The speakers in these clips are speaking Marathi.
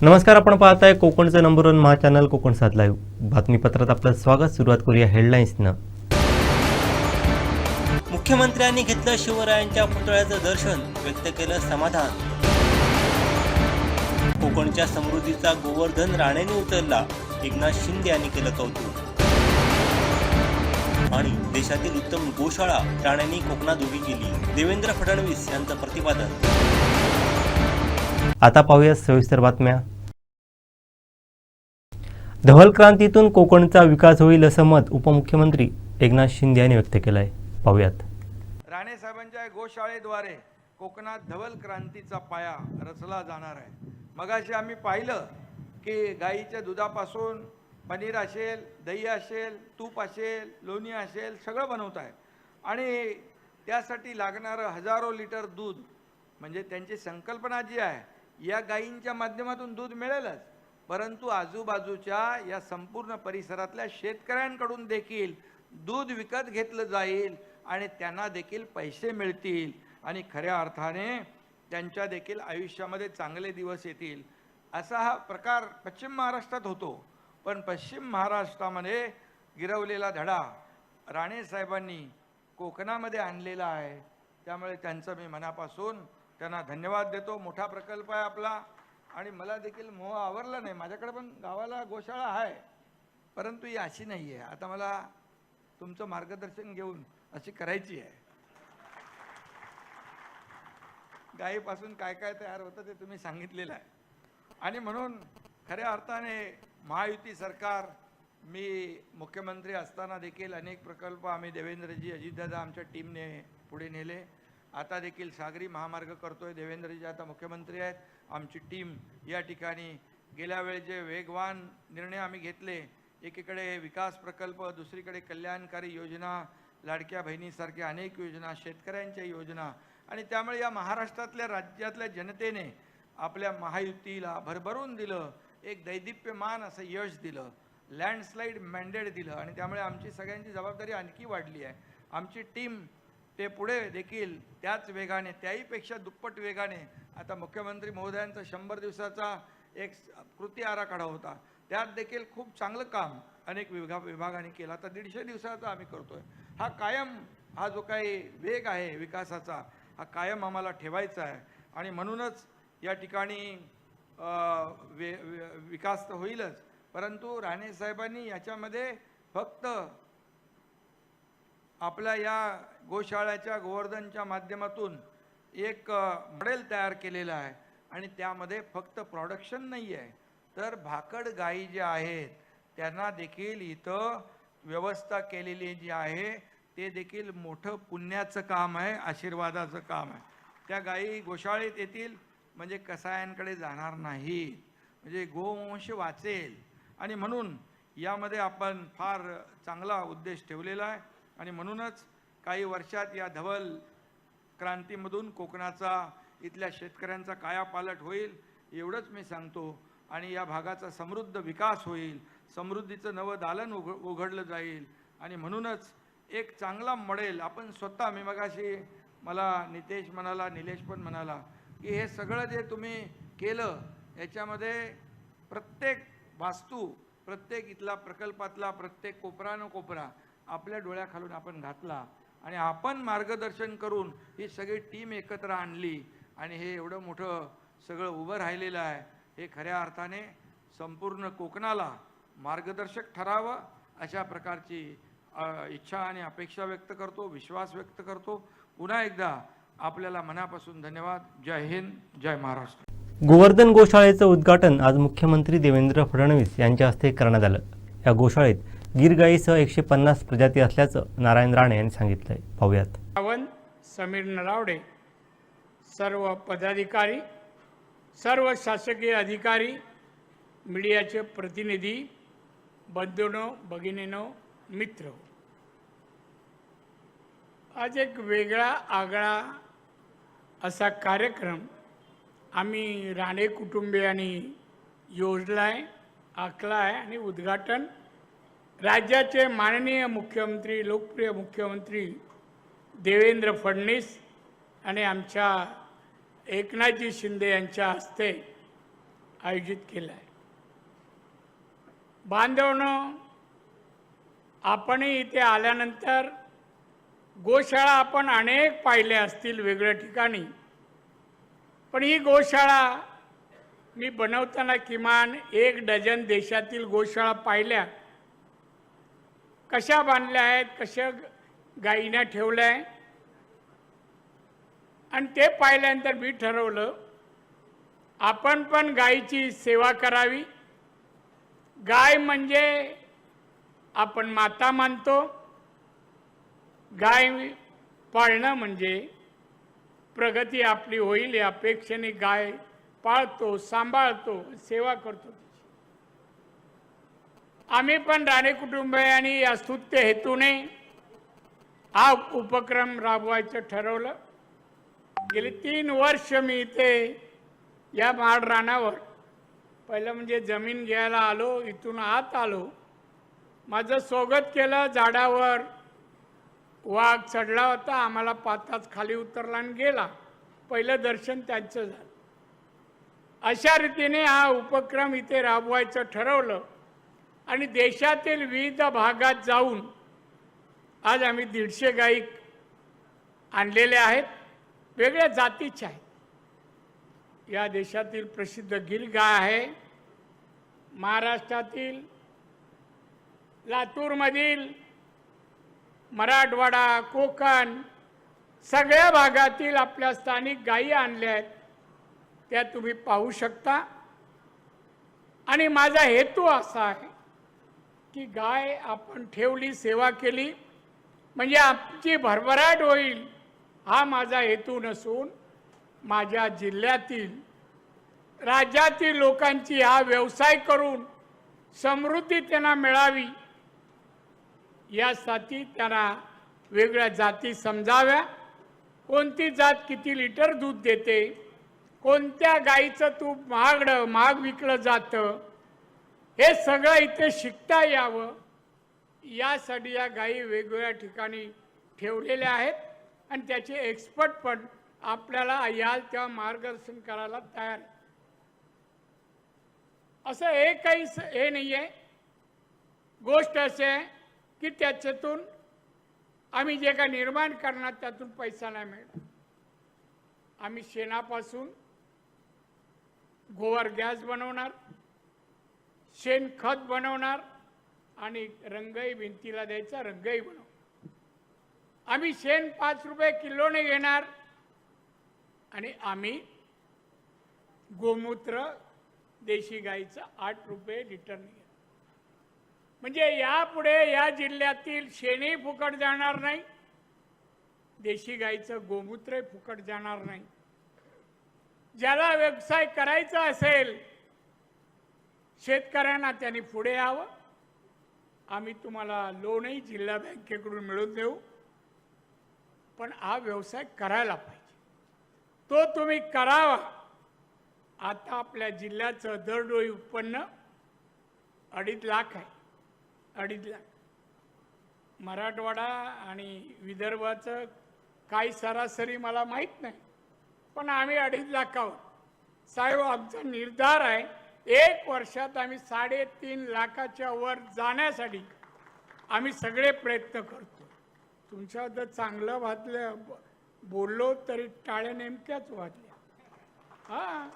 नमस्कार, आपण पाहताय कोकणचं नंबर 1 महा चॅनल कोकण 7 लाईव्ह बातमीपत्रात आपलं स्वागत। सुरुवात करूया हेडलाईन्सनं। मुख्यमंत्र्यांनी घेतलं शिवरायांच्या पुतळ्याचं दर्शन, व्यक्त केलं समाधान। कोकणच्या समृद्धीचा गोवर्धन राणेंनी उतरला, एकनाथ शिंदे यांनी केलं कौतुक। आणि देशातील उत्तम गोशाळा राणेंनी कोकणात उभी केली, देवेंद्र फडणवीस यांचं प्रतिपादन। आता पाहूया सविस्तर बातम्या। धवल क्रांतीतून कोकणचा विकास होईल असं मत उपमुख्यमंत्री एकनाथ शिंदे यांनी व्यक्त केलं आहे। पाहूयात। राणे साहेबांच्या गोशाळेद्वारे कोकणात धवल क्रांतीचा पाया रचला जाणार आहे। मगाशी आम्ही पाहिलं की गाईच्या दुधापासून पनीर असेल, दही असेल, तूप असेल, लोणी असेल, सगळं बनवत आहे आणि त्यासाठी लागणारं हजारो लिटर दूध, म्हणजे त्यांची संकल्पना जी आहे या गायींच्या माध्यमातून दूध मिळेलच, परंतु आजूबाजूच्या या संपूर्ण परिसरातल्या शेतकऱ्यांकडून देखील दूध विकत घेतलं जाईल आणि त्यांना देखील पैसे मिळतील आणि खऱ्या अर्थाने त्यांच्या देखील आयुष्यामध्ये चांगले दिवस येतील। असा हा प्रकार पश्चिम महाराष्ट्रात होतो, पण पश्चिम महाराष्ट्रामध्ये गिरवलेला धडा राणे साहेबांनी कोकणामध्ये आणलेला आहे, त्यामुळे त्यांचं मी मनापासून त्यांना धन्यवाद देतो। मोठा प्रकल्प आहे आपला आणि मला देखील मोह आवरला नाही। माझ्याकडे पण गावाला गोशाळा आहे, परंतु ही अशी नाही आहे। आता मला तुमचं मार्गदर्शन घेऊन अशी करायची आहे। गायीपासून काय काय तयार होतं ते तुम्ही सांगितलेलं आहे आणि म्हणून खऱ्या अर्थाने महायुती सरकार, मी मुख्यमंत्री असताना देखील अनेक प्रकल्प आम्ही देवेंद्रजी, अजितदादा आमच्या टीमने पुढे नेले। आता देखील सागरी महामार्ग करतोय, देवेंद्रजी आता मुख्यमंत्री आहेत, आमची टीम या ठिकाणी गेल्या वेळी जे वेगवान निर्णय आम्ही घेतले, एकीकडे विकास प्रकल्प, दुसरीकडे कल्याणकारी योजना, लाडक्या बहिणीसारख्या अनेक योजना, शेतकऱ्यांच्या योजना, आणि त्यामुळे या महाराष्ट्रातल्या राज्यातल्या जनतेने आपल्या महायुतीला भरभरून दिलं, एक दैदिप्यमान असं यश दिलं, लँडस्लाईड मॅन्डेट दिलं आणि त्यामुळे आमची सगळ्यांची जबाबदारी आणखी वाढली आहे। आमची टीम ते पुढे देखील त्याच वेगाने, त्याहीपेक्षा दुप्पट वेगाने, आता मुख्यमंत्री महोदयांचा 100 दिवसाचा एक कृती आराखडा होता, त्यात देखील खूप चांगलं काम अनेक विभागाने केलं। आता 150 दिवसाचा आम्ही करतोय। हा कायम, हा जो काही वेग आहे विकासाचा, हा कायम आम्हाला ठेवायचा आहे आणि म्हणूनच या ठिकाणी विकास तर होईलच, परंतु राणे साहेबांनी याच्यामध्ये फक्त आपल्या या गोशाळ्याच्या गोवर्धनच्या माध्यमातून एक मॉडेल तयार केलेलं आहे आणि त्यामध्ये फक्त प्रोडक्शन नाही आहे, तर भाकड गायी ज्या आहेत त्यांना देखील इथं व्यवस्था केलेली जी आहे ते देखील मोठं पुण्याचं काम आहे, आशीर्वादाचं काम आहे। त्या गायी गोशाळेत येतील म्हणजे कसायांकडे जाणार नाही, म्हणजे गोवंश वाचेल आणि म्हणून यामध्ये आपण फार चांगला उद्देश ठेवलेला आहे आणि म्हणूनच काही वर्षात या धवल क्रांतीमधून कोकणाचा, इथल्या शेतकऱ्यांचा कायापालट होईल एवढंच मी सांगतो आणि या भागाचा समृद्ध विकास होईल, समृद्धीचं नवं दालन उघडलं जाईल आणि म्हणूनच एक चांगला मॉडेल आपण स्वतः, मी मगाशी मला नितेश म्हणाला, निलेश पण म्हणाला की हे सगळं जे तुम्ही केलं याच्यामध्ये प्रत्येक वास्तू, प्रत्येक इथला प्रकल्पातला प्रत्येक कोपरा न कोपरा आपल्या डोळ्याखालून आपण घातला आणि आपण मार्गदर्शन करून ही सगळी टीम एकत्र आणली आणि हे एवढं मोठं सगळं उभं राहिलेलं आहे। हे खऱ्या अर्थाने संपूर्ण कोकणाला मार्गदर्शक ठरावं अशा प्रकारची इच्छा आणि अपेक्षा व्यक्त करतो, विश्वास व्यक्त करतो। पुन्हा एकदा आपल्याला मनापासून धन्यवाद। जय हिंद, जय महाराष्ट्र। गोवर्धन गोशाळेचं उद्घाटन आज मुख्यमंत्री देवेंद्र फडणवीस यांच्या हस्ते करण्यात आलं। या गोशाळेत गीर गाईसह 150 प्रजाती असल्याचं नारायण राणे यांनी सांगितलंय। पाहूयात। समीर नलावडे, सर्व पदाधिकारी, सर्व शासकीय अधिकारी, मीडियाचे प्रतिनिधी, बंधूंनो, भगिनींनो, मित्र, आज एक वेगळा आगळा असा कार्यक्रम आम्ही राणे कुटुंबियांनी योजलाय, आखलाय आणि उद्घाटन राज्याचे माननीय मुख्यमंत्री, लोकप्रिय मुख्यमंत्री देवेंद्र फडणवीस आणि आमच्या एकनाथजी शिंदे यांच्या हस्ते आयोजित केला आहे. बांधवनो, आपणही इथे आल्यानंतर गोशाळा आपण अनेक पाहिल्या असतील वेगळ्या ठिकाणी, पण ही गोशाळा मी बनवताना किमान 1 डझन देशातील गोशाळा पाहिल्या. कशा बांधल्या आहेत, कशा गायींना ठेवल्या आहे, आणि ते पाहिल्यानंतर मी ठरवलं आपण पण गायीची सेवा करावी. गाय म्हणजे आपण माता मानतो. गाय पाळणं म्हणजे प्रगती आपली होईल या अपेक्षेने गाय पाळतो, सांभाळतो, सेवा करतो. आम्ही पण राणे कुटुंबियांनी या स्तुत्य हेतूने हा उपक्रम राबवायचं ठरवलं. गेली 3 वर्ष मी इथे या महाड रानावर पहिलं म्हणजे जमीन घ्यायला आलो, इथून आत आलो. माझं स्वागत केलं. झाडावर वाघ चढला होता, आम्हाला 5 तास खाली उतरला आणि गेला. पहिलं दर्शन त्यांचं झालं. अशा रीतीने हा उपक्रम इथे राबवायचं ठरवलं आणि देशातील विविध भागात जाऊन आज आम्ही 150 गायी आणलेल्या आहेत. वेगळ्या जातीच्या आहेत. या देशातील प्रसिद्ध गिर गाय आहे. महाराष्ट्रातील लातूरमधील, मराठवाडा, कोकण सगळ्या भागातील आपल्या स्थानिक गायी आणल्या आहेत. त्या तुम्ही पाहू शकता. आणि माझा हेतू असा आहे की गाय आपण ठेवली, सेवा केली म्हणजे आमची भरभराट होईल, हा माझा हेतू नसून माझ्या जिल्ह्यातील, राज्यातील लोकांची हा व्यवसाय करून समृद्धी त्यांना मिळावी यासाठी त्यांना वेगळ्या जाती समजाव्या. कोणती जात किती लिटर दूध देते, कोणत्या गाईचं तूप महाग विकलं जातं, हे सगळं इथे शिकता यावं यासाठी या गायी वेगवेगळ्या ठिकाणी ठेवलेल्या आहेत. आणि त्याचे एक्सपर्ट पण आपल्याला याल तेव्हा मार्गदर्शन करायला तयार आहे. असं एकही हे नाही आहे. गोष्ट असे आहे की त्याच्यातून आम्ही जे काय निर्माण करणार त्यातून पैसा नाही मिळणार. आम्ही शेणापासून गोबर गॅस बनवणार, शेणखत बनवणार आणि रंगही भिंतीला द्यायचा, रंगही बनवणार. आम्ही शेण 5 रुपये किलोने घेणार आणि आम्ही गोमूत्र देशी गाईचं 8 रुपये लिटरने घेणार. म्हणजे यापुढे या जिल्ह्यातील शेणी फुकट जाणार नाही, देशी गाईचं गोमूत्र फुकट जाणार नाही. ज्याला व्यवसाय करायचा असेल शेतकऱ्यांना त्यांनी पुढे यावं. आम्ही तुम्हाला लोनही जिल्हा बँकेकडून मिळवून देऊ, पण हा व्यवसाय करायला पाहिजे. तो तुम्ही करावा. आता आपल्या जिल्ह्याचं दरडोई उत्पन्न 2.5 लाख आहे. 2.5 लाख. मराठवाडा आणि विदर्भाचं काही सरासरी मला माहीत नाही, पण आम्ही 2.5 लाखावर. साहेब, आमचा निर्धार आहे 1 वर्षात आम्ही 3.5 लाखाच्या वर जाण्यासाठी आम्ही सगळे प्रयत्न करतो. तुमच्याबद्दल चांगलं वाटलं बोललो तरी टाळ्या नेमक्याच वाजल्या. हां,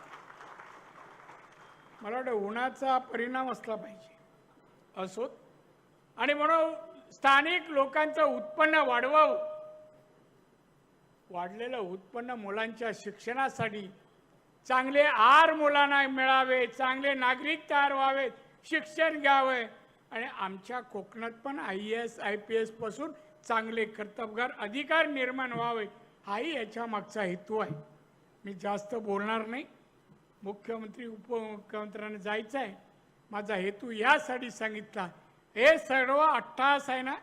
मला वाटतं उन्हाचा परिणाम असला पाहिजे असोत. आणि म्हणून स्थानिक लोकांचं उत्पन्न वाढवावं. वाढलेलं उत्पन्न मुलांच्या शिक्षणासाठी, चांगले आहार मुलांना मिळावे, चांगले नागरिक तयार व्हावेत, शिक्षण घ्यावे आणि आमच्या कोकणात पण IAS IPS पासून चांगले कर्तबगार अधिकार निर्माण व्हावे, हाही याच्या मागचा हेतू आहे. मी जास्त बोलणार नाही. मुख्यमंत्री उपमुख्यमंत्र्यांना जायचं आहे. माझा हेतू यासाठी सांगितला, हे सर्व 88 आहे ना,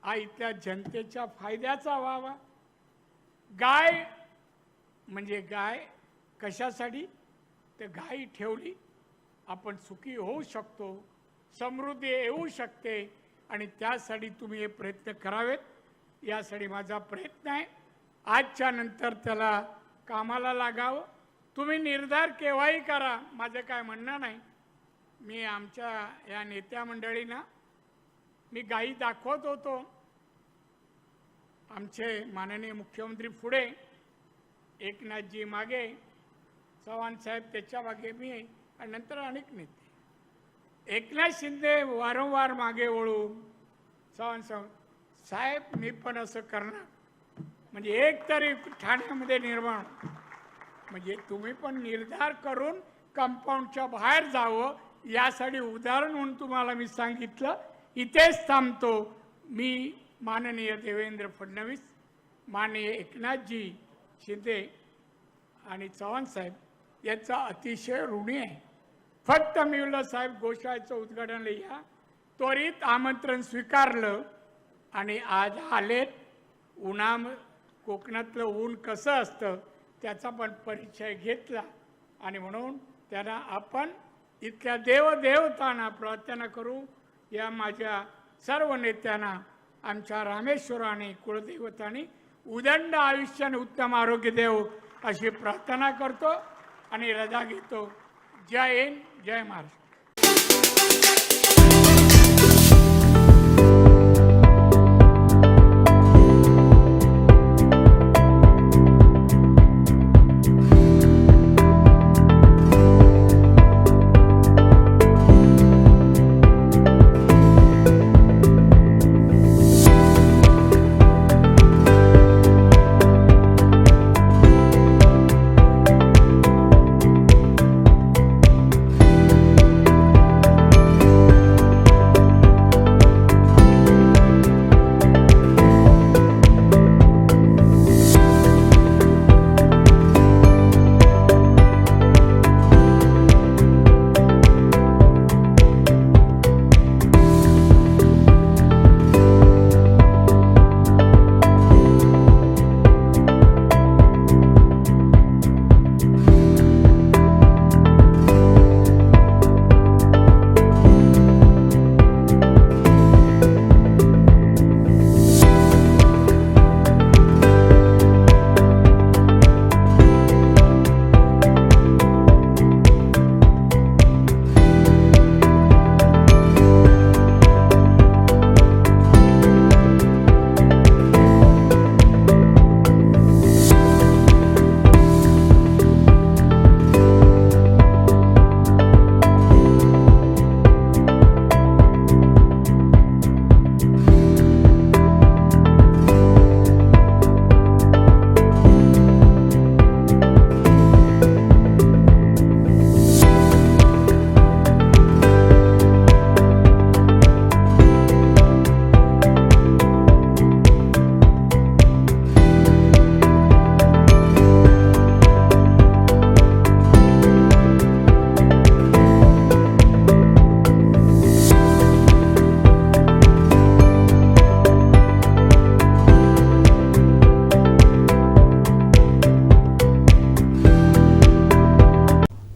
हा इथल्या जनतेच्या फायद्याचा व्हावा. गाय म्हणजे गाय कशासाठी? तर गाय ठेवली आपण सुखी होऊ शकतो, समृद्धी येऊ शकते आणि त्यासाठी तुम्ही हे प्रयत्न करावेत. यासाठी माझा प्रयत्न आहे. आजच्या नंतर त्याला कामाला लागावं. तुम्ही निर्धार केव्हाही करा, माझं काय म्हणणं नाही. मी आमच्या या नेत्या मंडळींना मी गाई दाखवत होतो. आमचे माननीय मुख्यमंत्री पुढे, एकनाथजी मागे, चव्हाण साहेब त्याच्या मागे मी, आणि नंतर अनेक नेते. एकनाथ शिंदे वारंवार मागे वळून चव्हाण साहेब मी पण असं करणार, म्हणजे एक तरी ठाण्यामध्ये निर्माण. म्हणजे तुम्ही पण निर्धार करून कंपाऊंडच्या बाहेर जावं, यासाठी उदाहरण म्हणून तुम्हाला मी सांगितलं. इथेच थांबतो. मी माननीय देवेंद्र फडणवीस, माननीय एकनाथजी शिंदे आणि चव्हाण साहेब याचा अतिशय ऋणी आहे. फक्त मी म्हणलं साहेब गोशाळेचं उद्घाटन या, त्वरित आमंत्रण स्वीकारलं आणि आज आलेत. कोकणातलं ऊन कसं असतं त्याचा पण परिचय घेतला, आणि म्हणून त्यांना आपण इतक्या देवदेवतांना प्रार्थना करू. या माझ्या सर्व नेत्यांना आमच्या रामेश्वराने कुलदैवताने उदंड आयुष्याने उत्तम आरोग्य देव अशी प्रार्थना करतो आणि रजा घेतो. जय हिंद, जय महाराष्ट्र.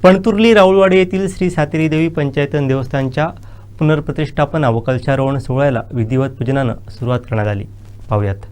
पणतुर्ली राऊळवाडी येथील श्री सातेरी देवी पंचायतन देवस्थानच्या पुनर्प्रतिष्ठापना व कलशारोहण सोहळ्याला विधिवत पूजनानं सुरुवात करण्यात आली. पाहुयात.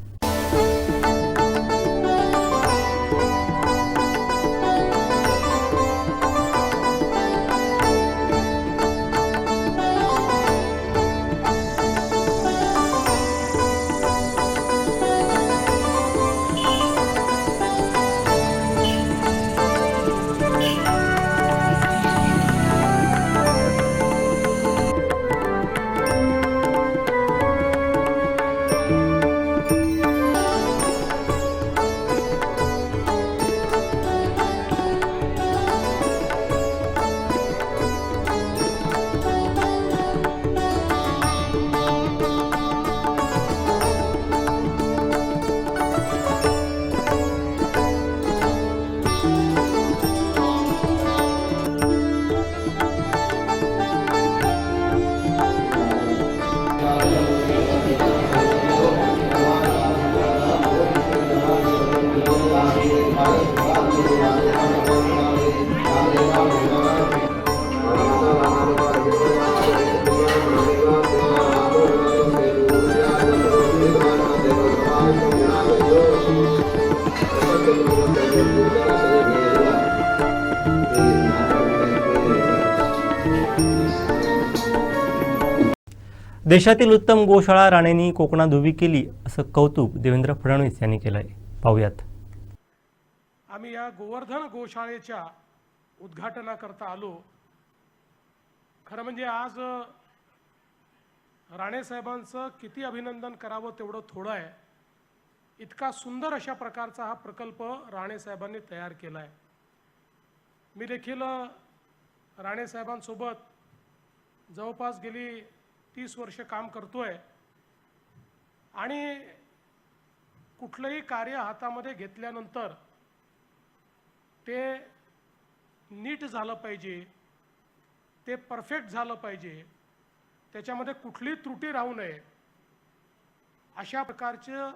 देशातील उत्तम गोशाळा राणेंनी कोकणात उभी केली असं कौतुक देवेंद्र फडणवीस यांनी केलंय. पाहूयात. आम्ही या गोवर्धन गोशाळेच्या उद्घाटनाकरता आलो. खरं म्हणजे आज राणे साहेबांचं किती अभिनंदन करावं तेवढं थोडं आहे. इतका सुंदर अशा प्रकारचा हा प्रकल्प राणे साहेबांनी तयार केला आहे. मी देखील राणे साहेबांसोबत जवळपास गेली 30 वर्ष काम करतोय आणि कुठलंही कार्य हातामध्ये घेतल्यानंतर ते नीट झालं पाहिजे, ते परफेक्ट झालं पाहिजे, त्याच्यामध्ये कुठली त्रुटी राहू नये अशा प्रकारचं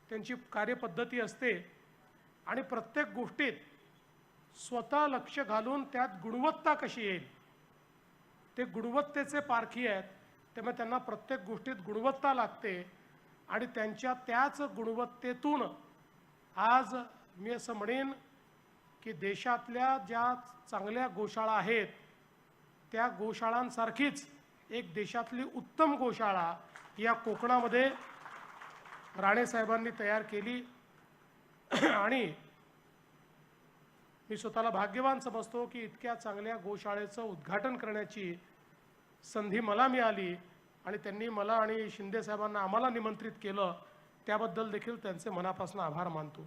त्यांची कार्यपद्धती असते आणि प्रत्येक गोष्टीत स्वतः लक्ष घालून त्यात गुणवत्ता कशी येईल ते गुणवत्तेचे पारखी आहेत. त्यामुळे त्यांना प्रत्येक गोष्टीत गुणवत्ता लागते आणि त्यांच्या त्याच गुणवत्तेतून आज मी असं म्हणेन की देशातल्या ज्या चांगल्या गोशाळा आहेत त्या गोशाळांसारखीच एक देशातली उत्तम गोशाळा या कोकणामध्ये राणे साहेबांनी तयार केली आणि मी स्वतःला भाग्यवान समजतो की इतक्या चांगल्या गोशाळेचं उद्घाटन करण्याची संधी मला मिळाली आणि त्यांनी मला आणि शिंदे साहेबांना आम्हाला निमंत्रित केलं. त्याबद्दल देखील त्यांचे मनापासून आभार मानतो.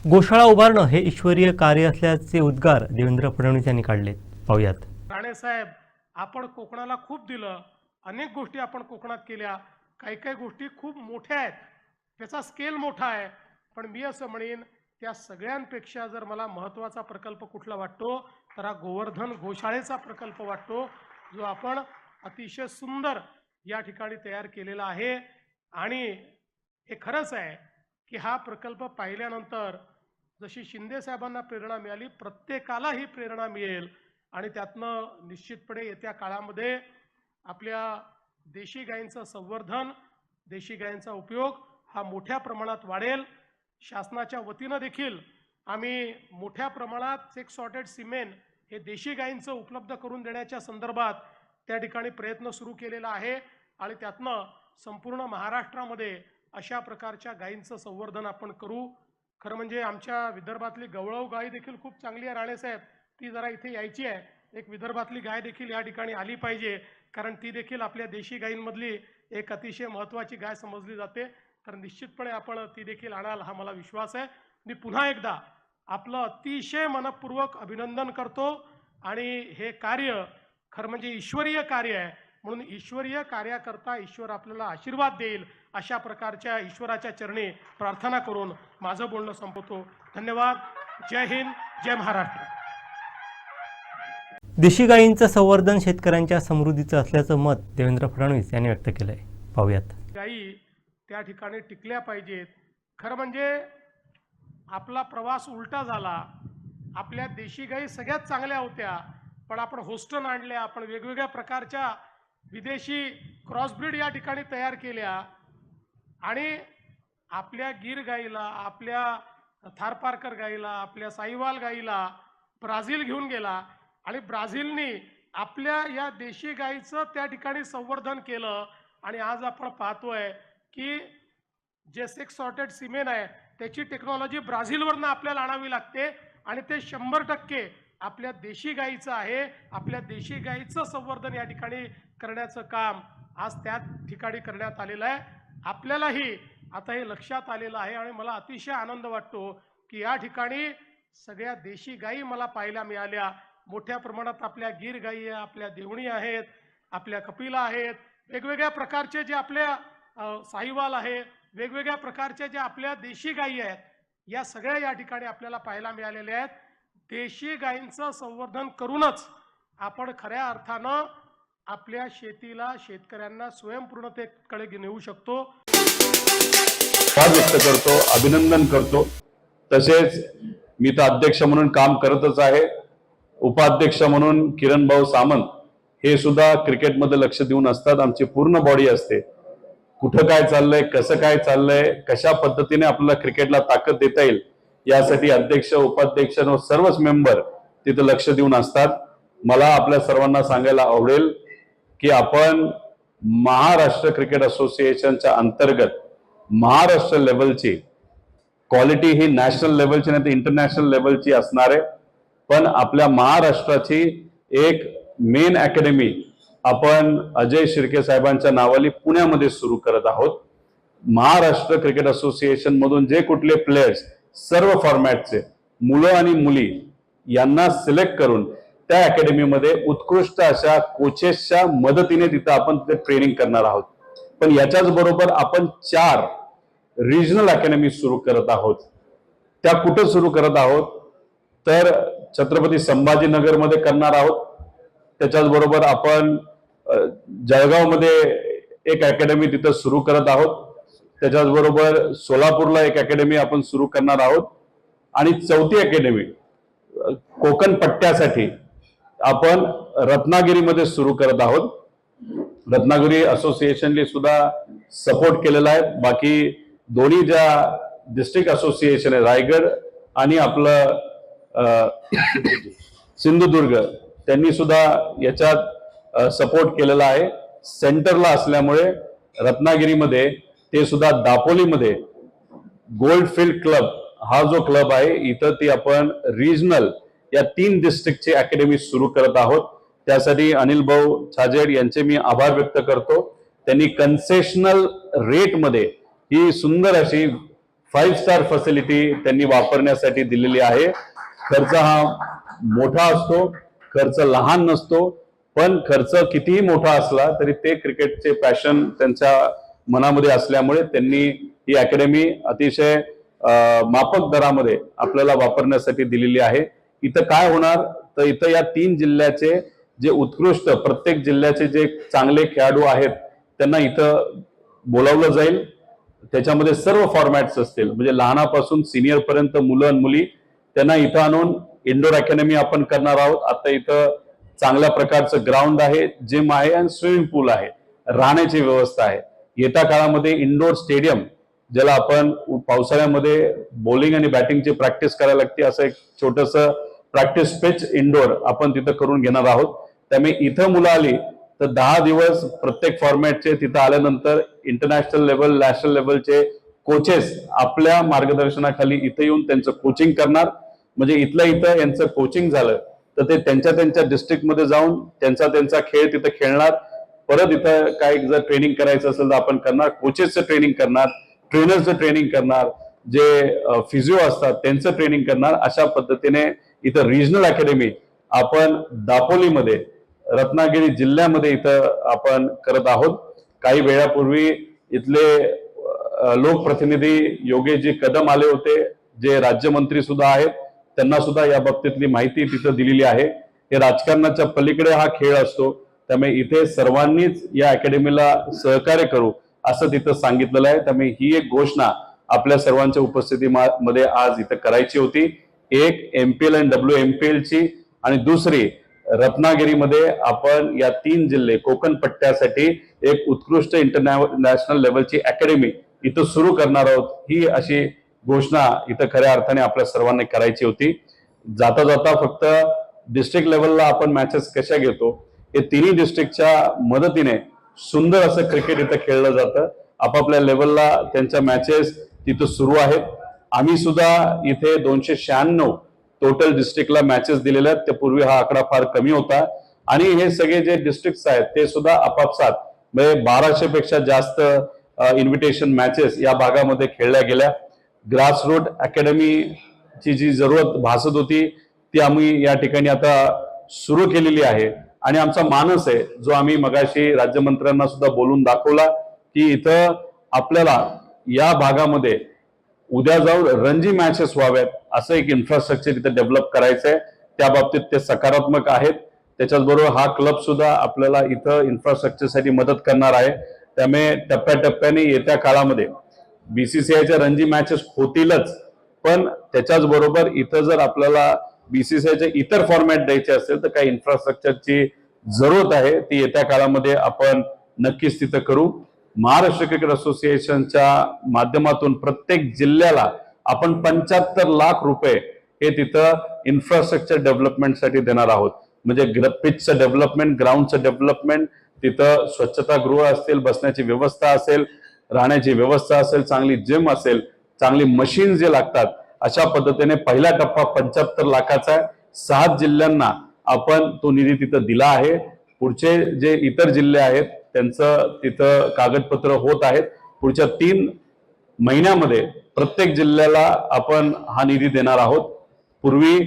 गोशाळा उभारणं हे ईश्वरीय कार्य असल्याचे उद्गार देवेंद्र फडणवीस यांनी काढलेत. पाहूयात. राणे साहेब, आपण कोकणाला खूप दिलं, अनेक गोष्टी आपण कोकणात केल्या, काही काही गोष्टी खूप मोठ्या आहेत, त्याचा स्केल मोठा आहे. पण मी असं म्हणेन त्या सगळ्यांपेक्षा जर मला महत्त्वाचा प्रकल्प कुठला वाटतो तर हा गोवर्धन गोशाळेचा प्रकल्प वाटतो, जो आपण अतिशय सुंदर या ठिकाणी तयार केलेला आहे. आणि हे खरंच आहे की हा प्रकल्प पाहिल्यानंतर जशी शिंदे साहेबांना प्रेरणा मिळाली, प्रत्येकाला ही प्रेरणा मिळेल आणि त्यातनं निश्चितपणे येत्या काळामध्ये आपल्या देशी गायींचं संवर्धन, देशी गायींचा उपयोग हा मोठ्या प्रमाणात वाढेल. शासनाच्या वतीनं देखील आम्ही मोठ्या प्रमाणात एक सॉर्टेड सिमेंट हे देशी गायींचं उपलब्ध करून देण्याच्या संदर्भात त्या ठिकाणी प्रयत्न सुरू केलेला आहे आणि त्यातनं संपूर्ण महाराष्ट्रामध्ये अशा प्रकारच्या गायींचं संवर्धन आपण करू. खरं म्हणजे आमच्या विदर्भातली गवळव गाय देखील खूप चांगली आहे राणेसाहेब, ती जरा इथे यायची आहे. एक विदर्भातली गाय देखील या ठिकाणी आली पाहिजे, कारण ती देखील आपल्या देशी गायींमधली एक अतिशय महत्त्वाची गाय समजली जाते. तर निश्चितपणे आपण ती देखील आणाल हा मला विश्वास आहे. मी पुन्हा एकदा आपलं अतिशय मनपूर्वक अभिनंदन करतो आणि हे कार्य खरं म्हणजे ईश्वरीय कार्य आहे, म्हणून ईश्वरीय कार्याकरता ईश्वर आपल्याला आशीर्वाद देईल अशा प्रकारच्या ईश्वराच्या चरणी प्रार्थना करून माझं बोलणं संपवतो. धन्यवाद. जय हिंद, जय महाराष्ट्र. देशी गायींचं संवर्धन शेतकऱ्यांच्या समृद्धीचं असल्याचं मत देवेंद्र फडणवीस यांनी व्यक्त केलंय. पाहूयात. गायी त्या ठिकाणी टिकल्या पाहिजेत. खरं म्हणजे आपला प्रवास उलटा झाला. आपल्या देशी गायी सगळ्यात चांगल्या होत्या, पण आपण होस्टन आणल्या, आपण वेगवेगळ्या प्रकारच्या विदेशी क्रॉसब्रीड या ठिकाणी तयार केल्या आणि आपल्या गीर गाईला, आपल्या थारपारकर गाईला, आपल्या साईवाल गाईला ब्राझील घेऊन गेला आणि ब्राझीलनी आपल्या या देशी गाईचं त्या ठिकाणी संवर्धन केलं. आणि आज आपण पाहतोय की जे सेक्स सॉर्टेड सिमेंट आहे त्याची टेक्नॉलॉजी ब्राझीलवरनं आपल्याला आणावी लागते आणि ते 100% आपल्या देशी गाईचं आहे. आपल्या देशी गाईचं संवर्धन या ठिकाणी करण्याचं काम आज त्या ठिकाणी करण्यात आलेलं आहे. आपल्यालाही आता हे लक्षात आलेलं आहे आणि मला अतिशय आनंद वाटतो की या ठिकाणी सगळ्या देशी गायी मला पाहायला मिळाल्या. मोठ्या प्रमाणात आपल्या गीर गायी आहे, आपल्या देवणी आहेत, आपल्या कपिला आहेत, वेगवेगळ्या प्रकारचे जे आपल्या साहिवाल आहे, वेगवेगळ्या प्रकारच्या ज्या आपल्या देशी गायी आहेत, या सगळ्या या ठिकाणी आपल्याला पाहायला मिळालेल्या आहेत. देशी गायींचं संवर्धन करूनच आपण खऱ्या अर्थानं आपल्या शेतीला, शेतकऱ्यांना स्वयंपूर्णतेकडे नेऊ शकतो. व्यक्त करतो, अभिनंदन करतो. तसेच मी तर अध्यक्ष म्हणून काम करतच आहे. उपाध्यक्ष म्हणून किरण भाऊ सामंत हे सुद्धा क्रिकेटमध्ये लक्ष देऊन असतात. आमची पूर्ण बॉडी असते, कुठं काय चाललंय, कसं काय चाललंय, कशा पद्धतीने आपल्याला क्रिकेटला ताकद देता येईल यासाठी अध्यक्ष, उपाध्यक्ष सर्वच मेंबर तिथे लक्ष देऊन असतात. मला आपल्या सर्वांना सांगायला आवडेल की आपण महाराष्ट्र क्रिकेट असोसिएशनच्या अंतर्गत महाराष्ट्र लेवलची क्वालिटी ही नॅशनल लेवलची नाही तर इंटरनॅशनल लेवलची असणार आहे. पण आपल्या महाराष्ट्राची एक मेन अकॅडमी आपण अजय शिर्के साहेबांच्या नावाने पुण्यामध्ये सुरू करत आहोत. महाराष्ट्र क्रिकेट असोसिएशन मधून जे कुठले प्लेयर्स सर्व फॉर्मॅटचे मुलं आणि मुली यांना सिलेक्ट करून त्या अकॅडमीमध्ये उत्कृष्ट अशा कोचेसच्या मदतीने तिथं आपण तिथे ट्रेनिंग करणार आहोत. पण याच्याच बरोबर आपण 4 रिजनल अकॅडमी सुरू करत आहोत. त्या कुठं सुरू करत आहोत तर छत्रपती संभाजीनगरमध्ये करणार आहोत. त्याच्याच बरोबर आपण जळगावमध्ये एक अकॅडमी तिथं सुरू करत आहोत. त्याच्याच बरोबर सोलापूरला एक अकॅडमी आपण सुरू करणार आहोत. आणि 4थी अकॅडमी कोकण पट्ट्यासाठी आपण रत्नागिरीमध्ये सुरू करत आहोत. रत्नागिरी असोसिएशनने सुद्धा सपोर्ट केलेला आहे. बाकी दोन्ही ज्या डिस्ट्रिक्ट असोसिएशन आहे रायगड आणि आपलं सिंधुदुर्ग त्यांनी सुद्धा याच्यात सपोर्ट केलेला आहे. सेंटरला असल्यामुळे रत्नागिरीमध्ये ते सुद्धा दापोलीमध्ये गोल्ड फील्ड क्लब हा जो क्लब आहे इथं ती आपण रिजनल या 3 डिस्ट्रिक्टची अकॅडमी सुरू करत आहोत. त्यासाठी अनिल भाऊ छाजेड यांचे मी आभार व्यक्त करतो. त्यांनी कन्सेशनल रेटमध्ये ही सुंदर अशी 5 स्टार फॅसिलिटी त्यांनी वापरण्यासाठी दिलेली आहे. खर्च हा मोठा असतो, खर्च लहान नसतो, पण खर्च कितीही मोठा असला तरी ते क्रिकेटचे पॅशन त्यांच्या मनामध्ये असल्यामुळे त्यांनी ही अकॅडमी अतिशय माफक दरामध्ये आपल्याला वापरण्यासाठी दिलेली आहे. इथं काय होणार तर इथं या 3 जिल्ह्याचे जे उत्कृष्ट प्रत्येक जिल्ह्याचे जे चांगले खेळाडू आहेत त्यांना इथं बोलावलं जाईल. त्याच्यामध्ये सर्व फॉर्मॅट्स असतील म्हणजे लहानापासून सिनियर पर्यंत मुलं आणि मुली त्यांना इथं आणून इंडोर अकॅडमी आपण करणार आहोत. आता इथं चांगल्या प्रकारचं ग्राउंड आहे, जिम आहे आणि स्विमिंग पूल आहे, राहण्याची व्यवस्था आहे. येत्या काळामध्ये इंडोर स्टेडियम ज्याला आपण पावसाळ्यामध्ये बॉलिंग आणि बॅटिंगची प्रॅक्टिस करायला लागते असं एक छोटस प्रॅक्टिस पिच इंडोर आपण तिथं करून घेणार आहोत. त्यामुळे इथं मुलं आली तर 10 दिवस प्रत्येक फॉर्मॅटचे तिथं आल्यानंतर इंटरनॅशनल लेवल नॅशनल लेवलचे कोचेस आपल्या मार्गदर्शनाखाली इथं येऊन त्यांचं कोचिंग करणार. म्हणजे इथलं इथं यांचं कोचिंग झालं तर ते त्यांच्या डिस्ट्रिक्टमध्ये जाऊन त्यांचा खेळ तिथं खेळणार. परत इथं काय जर ट्रेनिंग करायचं असेल तर आपण करणार, कोचेसचं ट्रेनिंग करणार, ट्रेनर्सचं ट्रेनिंग करणार, जे फिजिओ असतात त्यांचं ट्रेनिंग करणार. अशा पद्धतीने इथं रिजनल अकॅडमी आपण दापोलीमध्ये रत्नागिरी जिल्ह्यामध्ये इथं आपण करत आहोत. काही वेळापूर्वी इथले लोकप्रतिनिधी योगेशजी कदम आले होते जे राज्यमंत्री सुद्धा आहेत. त्यांना सुद्धा या बाबतीतली माहिती तिथं दिलेली आहे. हे राजकारणाच्या पलीकडे हा खेळ असतो त्यामुळे इथे सर्वांनीच या अकॅडमीला सहकार्य करू असं तिथं सांगितलेलं आहे. त्यामुळे ही एक घोषणा आपल्या सर्वांच्या उपस्थितीमध्ये आज इथं करायची होती. एक MPL आणि WMPL ची आणि दुसरी रत्नागिरीमध्ये आपण या 3 जिल्हे कोकण पट्ट्यासाठी एक उत्कृष्ट इंटरनॅशनल लेवलची अकॅडमी इथं सुरू करणार आहोत. ही अशी घोषणा इथं खऱ्या अर्थाने आपल्या सर्वांनी करायची होती. जाता जाता फक्त डिस्ट्रिक्ट लेवलला आपण मॅचेस कशा घेतो हे 3ही डिस्ट्रिक्टच्या मदतीने सुंदर असं क्रिकेट इथं खेळलं जातं. आपापल्या लेवलला त्यांच्या मॅचेस तिथं सुरू आहेत. आम्ही सुद्धा इथे 296 टोटल डिस्ट्रिक्टला मॅचेस दिलेल्या आहेत. त्यापूर्वी हा आकडा फार कमी होता. आणि हे सगळे जे डिस्ट्रिक्ट आहेत ते सुद्धा आपापसात म्हणजे 1200 पेक्षा जास्त इन्व्हिटेशन मॅचेस या भागामध्ये खेळल्या गेल्या. ग्रासरूट अकॅडमीची जी जरूरत भासत होती ती आम्ही या ठिकाणी आता सुरू केलेली आहे. आणि आमचा मानस आहे जो आम्ही मगाशी राज्यमंत्र्यांना सुद्धा बोलून दाखवला की इथं आपल्याला या भागामध्ये उद्या जाऊन रणजी मॅचेस व्हाव्यात असं एक इन्फ्रास्ट्रक्चर इथं डेव्हलप करायचंय. त्या बाबतीत ते सकारात्मक आहेत. त्याच्याचबरोबर हा क्लब सुद्धा आपल्याला इथं इन्फ्रास्ट्रक्चरसाठी मदत करणार आहे. त्यामुळे टप्प्याटप्प्याने येत्या काळामध्ये BCCIच्या रणजी मॅचेस होतीलच, पण त्याच्याच बरोबर इथं जर आपल्याला BCCIचे इतर फॉर्मॅट द्यायचे असेल तर काही इन्फ्रास्ट्रक्चरची जरूरत आहे. ती येत्या काळामध्ये आपण नक्कीच तिथं करू. महाराष्ट्र क्रिकेट असोसिएशनच्या माध्यमातून प्रत्येक जिल्ह्याला आपण 75 लाख रुपये हे तिथं इन्फ्रास्ट्रक्चर डेव्हलपमेंटसाठी देणार आहोत. म्हणजे पिचचं डेव्हलपमेंट, ग्राउंडचं डेव्हलपमेंट, तिथं स्वच्छतागृह असतील, बसण्याची व्यवस्था असेल, राहण्याची व्यवस्था असेल, चांगली जिम असेल, चांगली मशीन जे लागतात, अशा पद्धतीने पहिला टप्पा 75 लाखाचा आहे. 7 जिल्ह्यांना आपण तो निधी तिथं दिला आहे. पुढचे जे इतर जिल्हे आहेत त्यांचं तिथं कागदपत्र होत आहेत. पुढच्या 3 महिन्यामध्ये प्रत्येक जिल्ह्याला आपण हा निधी देणार आहोत. पूर्वी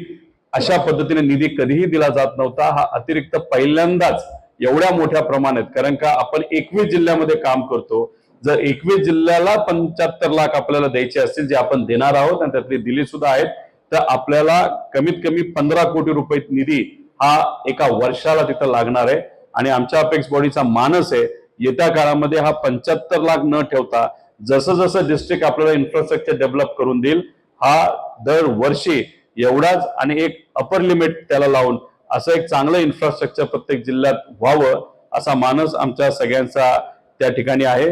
अशा पद्धतीने निधी कधीही दिला जात नव्हता. हा अतिरिक्त पहिल्यांदाच एवढ्या मोठ्या प्रमाणात, कारण का आपण 21 जिल्ह्यामध्ये काम करतो. जर 21 जिल्ह्याला 75 लाख आपल्याला द्यायचे असतील, जे आपण देणार आहोत आणि त्यातली दिली सुद्धा आहेत, तर आपल्याला कमीत कमी 15 कोटी रुपये निधी हा एका वर्षाला तिथं लागणार आहे. आणि आमच्या अपेक्स बॉडीचा मानस आहे येत्या काळामध्ये हा 75 लाख न ठेवता जसं जसं डिस्ट्रिक्ट आपल्याला इन्फ्रास्ट्रक्चर डेव्हलप करून देईल, हा दरवर्षी एवढाच आणि एक अपर लिमिट त्याला लावून असं एक चांगलं इन्फ्रास्ट्रक्चर प्रत्येक जिल्ह्यात व्हावं असा मानस आमच्या सगळ्यांचा त्या ठिकाणी आहे.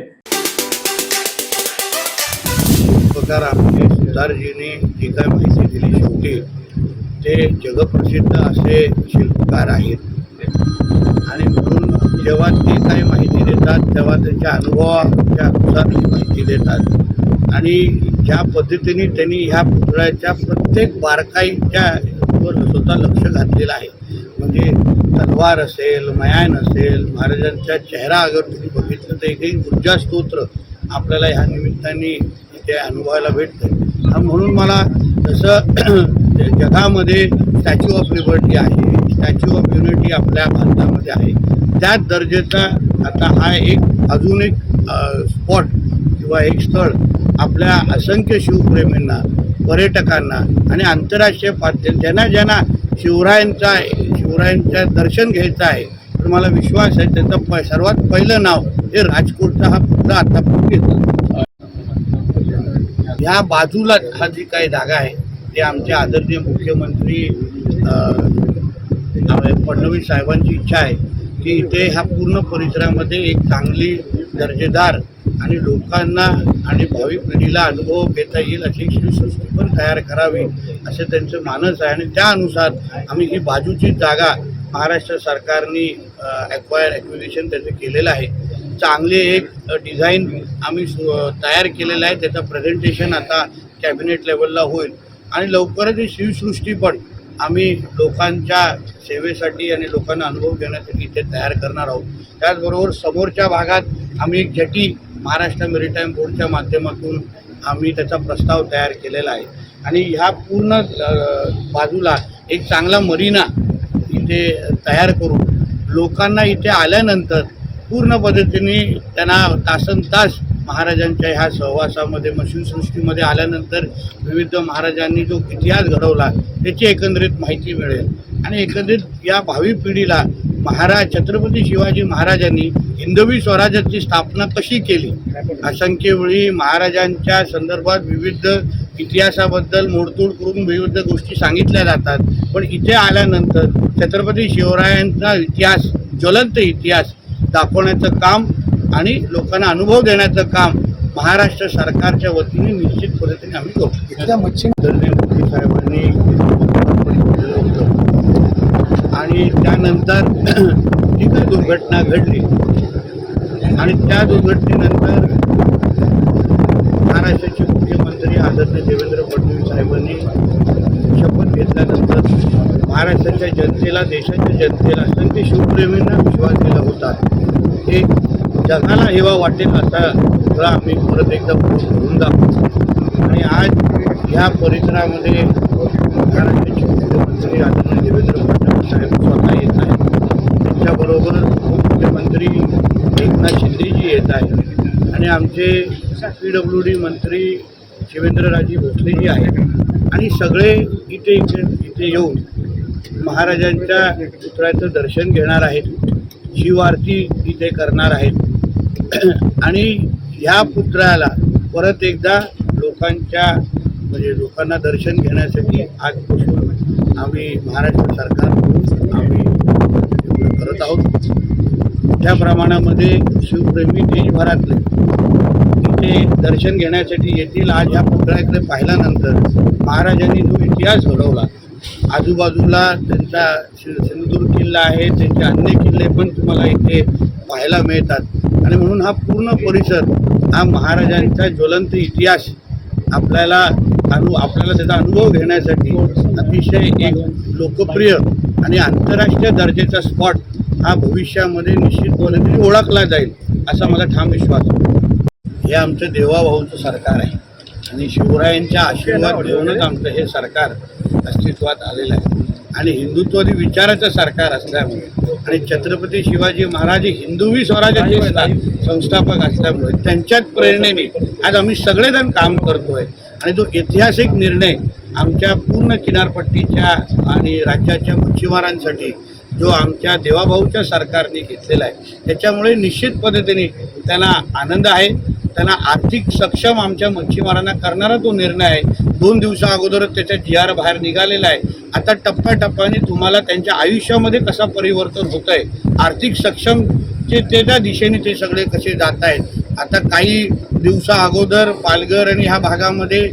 प्रकार आपले सुतारजीने जी काय माहिती दिली, शेवटी ते जगप्रसिद्ध असे शिल्पकार आहेत आणि म्हणून जेव्हा ते काही माहिती देतात तेव्हा त्यांच्या अनुभवाच्या अनुसार ही माहिती देतात आणि ज्या पद्धतीने त्यांनी ह्या पुतळ्याच्या प्रत्येक बारकाईच्या वर स्वतः लक्ष घातलेलं आहे. म्हणजे तलवार असेल, मयान असेल, महाराजांचा चेहरा अगर तुम्ही बघितलं तर एकही ऊर्जा स्तोत्र आपल्याला ह्या निमित्ताने इथे अनुभवायला भेटतं. म्हणून मला जसं जगामध्ये स्टॅच्यू ऑफ लिबर्टी आहे, स्टॅच्यू ऑफ युनिटी आपल्या भारतामध्ये आहे, त्याच दर्जाचा आता हा एक अजून एक स्पॉट किंवा एक स्थळ आपल्या असंख्य शिवप्रेमींना, पर्यटकांना आणि आंतरराष्ट्रीय ज्यांना ज्यांना शिवरायांच्या दर्शन घ्यायचं आहे, तर मला विश्वास आहे त्याचं सर्वात पहिलं नाव हे राजकोटचा हा पुतळा आतापर्यंत घेतला. ह्या बाजूला हा जी काही जागा आहे ते आमचे आदरणीय मुख्यमंत्री फडणवीस साहेबांची इच्छा आहे की इथे ह्या पूर्ण परिसरामध्ये एक चांगली दर्जेदार आणि लोकांना आणि भावी पिढीला अनुभव घेता येईल अशी शिवसृष्टी पण तयार करावी असे त्यांचं मानस आहे. आणि त्यानुसार आम्ही ही बाजूची जागा महाराष्ट्र सरकारने ॲक्विजिशन त्याचं केलेलं आहे. चांगले एक डिझाईन आम्ही तयार केलेलं आहे. त्याचं प्रेझेंटेशन आता कॅबिनेट लेवलला होईल आणि लवकरच ही शिवसृष्टी पण आम्ही लोकांच्या सेवेसाठी आणि लोकांना अनुभव घेण्यासाठी इथे तयार करणार आहोत. त्याचबरोबर समोरच्या भागात आम्ही एक जेटी महाराष्ट्र मेरीटाईम बोर्डच्या माध्यमातून आम्ही त्याचा प्रस्ताव तयार केलेला आहे आणि ह्या पूर्ण बाजूला एक चांगला मरीना इथे तयार करून लोकांना इथे आल्यानंतर पूर्ण पद्धतीने त्यांना तासनतास महाराजांच्या ह्या सहवासामध्ये शिवसृष्टीमध्ये आल्यानंतर विविध महाराजांनी जो इतिहास घडवला त्याची एकंदरीत माहिती मिळेल आणि एकंदरीत या भावी पिढीला छत्रपती शिवाजी महाराजांनी हिंदवी स्वराज्याची स्थापना कशी केली, असंख्य वेळी महाराजांच्या संदर्भात विविध इतिहासाबद्दल मोडतोड करून विविध गोष्टी सांगितल्या जातात, पण इथे आल्यानंतर छत्रपती शिवरायांचा इतिहास, ज्वलंत इतिहास दाखवण्याचं काम आणि लोकांना अनुभव देण्याचं काम महाराष्ट्र सरकारच्या वतीने निश्चित पद्धतीने आम्ही करतो. इथल्या मच्छिंद्रने मोदी साहेबांनी आणि त्यानंतर जी काही दुर्घटना घडली आणि त्या दुर्घटनेनंतर महाराष्ट्राचे मुख्यमंत्री आदरणीय देवेंद्र फडणवीस साहेबांनी शपथ घेतल्यानंतर महाराष्ट्राच्या जनतेला, देशाच्या जनतेला, असंख्य शिवप्रेमींना विश्वास दिला होता. हे जगाला हेवा वाटेल असा पुतळा आम्ही परत एकदा करून दाखवू आणि आज ह्या परिसरामध्ये महाराष्ट्राचे मुख्यमंत्री आदरणीय देवेंद्र फडणवीस साहेब स्वतः येत आहेत. त्यांच्याबरोबर उपमुख्यमंत्री एकनाथ शिंदेजी येत आहेत आणि आमचे PWD मंत्री शिवेंद्रराजे भोसलेजी आहेत आणि सगळे इथे येऊन महाराजांच्या पुतळ्याचं दर्शन घेणार आहेत, शिव आरती इथे करणार आहेत आणि ह्या पुतळ्याला परत एकदा लोकांना दर्शन घेण्यासाठी आजपासून आम्ही महाराष्ट्र सरकार आम्ही करत आहोत. मोठ्या प्रमाणामध्ये शिवप्रेमी देशभरातले इथे दर्शन घेण्यासाठी येतील. आज ह्या पुतळ्याकडे पाहिल्यानंतर महाराजांनी जो इतिहास घडवला, आजूबाजूला त्यांचा सिंधुदुर्ग किल्ला आहे, त्यांचे अन्य किल्ले पण तुम्हाला इथे पाहायला मिळतात. आणि म्हणून हा पूर्ण परिसर हा महाराजांचा ज्वलंत इतिहास आपल्याला त्याचा अनुभव घेण्यासाठी अतिशय एक लोकप्रिय आणि आंतरराष्ट्रीय दर्जाचा स्पॉट हा भविष्यामध्ये निश्चितपणे ओळखला जाईल असा मला ठाम विश्वास आहे. हे आमचं देवाभाऊचं सरकार आहे आणि शिवरायांच्या आशीर्वाद घेऊनच आमचं हे सरकार अस्तित्वात आलेलं आहे. आणि हिंदुत्वादी विचाराचं सरकार असल्यामुळे आणि छत्रपती शिवाजी महाराज हिंदवी स्वराज्याचे संस्थापक असल्यामुळे त्यांच्याच प्रेरणेने आज आम्ही सगळेजण काम करतोय. आणि तो ऐतिहासिक निर्णय आमच्या पूर्ण किनारपट्टीच्या आणि राज्याच्या मच्छीमारांसाठी जो आमच्या देवाभाऊच्या सरकारने घेतलेला आहे त्याच्यामुळे निश्चित पद्धतीने त्यांना आनंद आहे. त्यांना आर्थिक सक्षम आमच्या मच्छीमारांना करणारा तो निर्णय आहे. 2 दिवसा अगोदरच त्याच्या GR बाहेर निघालेला आहे. आता टप्प्याटप्प्याने तुम्हाला त्यांच्या आयुष्यामध्ये कसा परिवर्तन होत आहे, आर्थिक सक्षम त्या दिशेने ते सगळे कसे जात आहेत. आता काही दिवसा अगोदर पालघर आणि ह्या भागामध्ये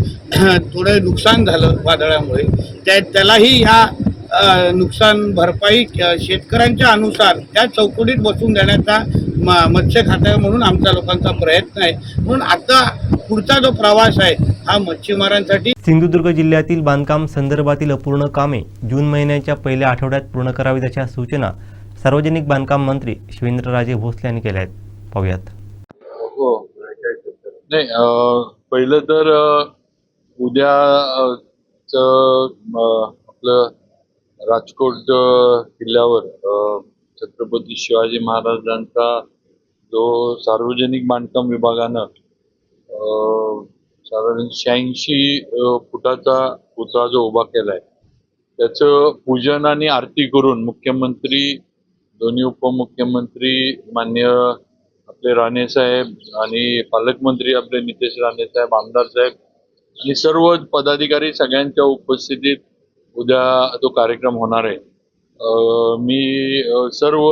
थोडं नुकसान झालं वादळामुळे. त्यालाही ह्या नुकसान भरपाई शेतकऱ्यांच्या अनुसार त्या चौकटीत बसून देण्याचा मत्स्य खात्या म्हणून आमच्या लोकांचा प्रयत्न आहे. म्हणून आता पुढचा जो प्रवास आहे हा मच्छीमारांसाठी. सिंधुदुर्ग जिल्ह्यातील बांधकाम संदर्भातील अपूर्ण कामे जून महिन्याच्या पहिल्या आठवड्यात पूर्ण करावीत अशा सूचना सार्वजनिक बांधकाम मंत्री शिवेंद्रराजे भोसले यांनी केल्या आहेत. पाहूयात. हो नाही, पहिलं तर उद्या आपलं राजकोट किल्ल्यावर छत्रपती शिवाजी महाराजांचा जो सार्वजनिक बांधकाम विभागानं साधारण 86 फुटाचा पुतळा जो उभा केलाय त्याचं पूजन आणि आरती करून मुख्यमंत्री, दोन्ही उपमुख्यमंत्री मान्य आपले राणे साहेब आणि पालकमंत्री आपले नितेश राणे साहेब, आमदार साहेब आणि सर्व पदाधिकारी सगळ्यांच्या उपस्थितीत उद्या तो कार्यक्रम होणार आहे. मी सर्व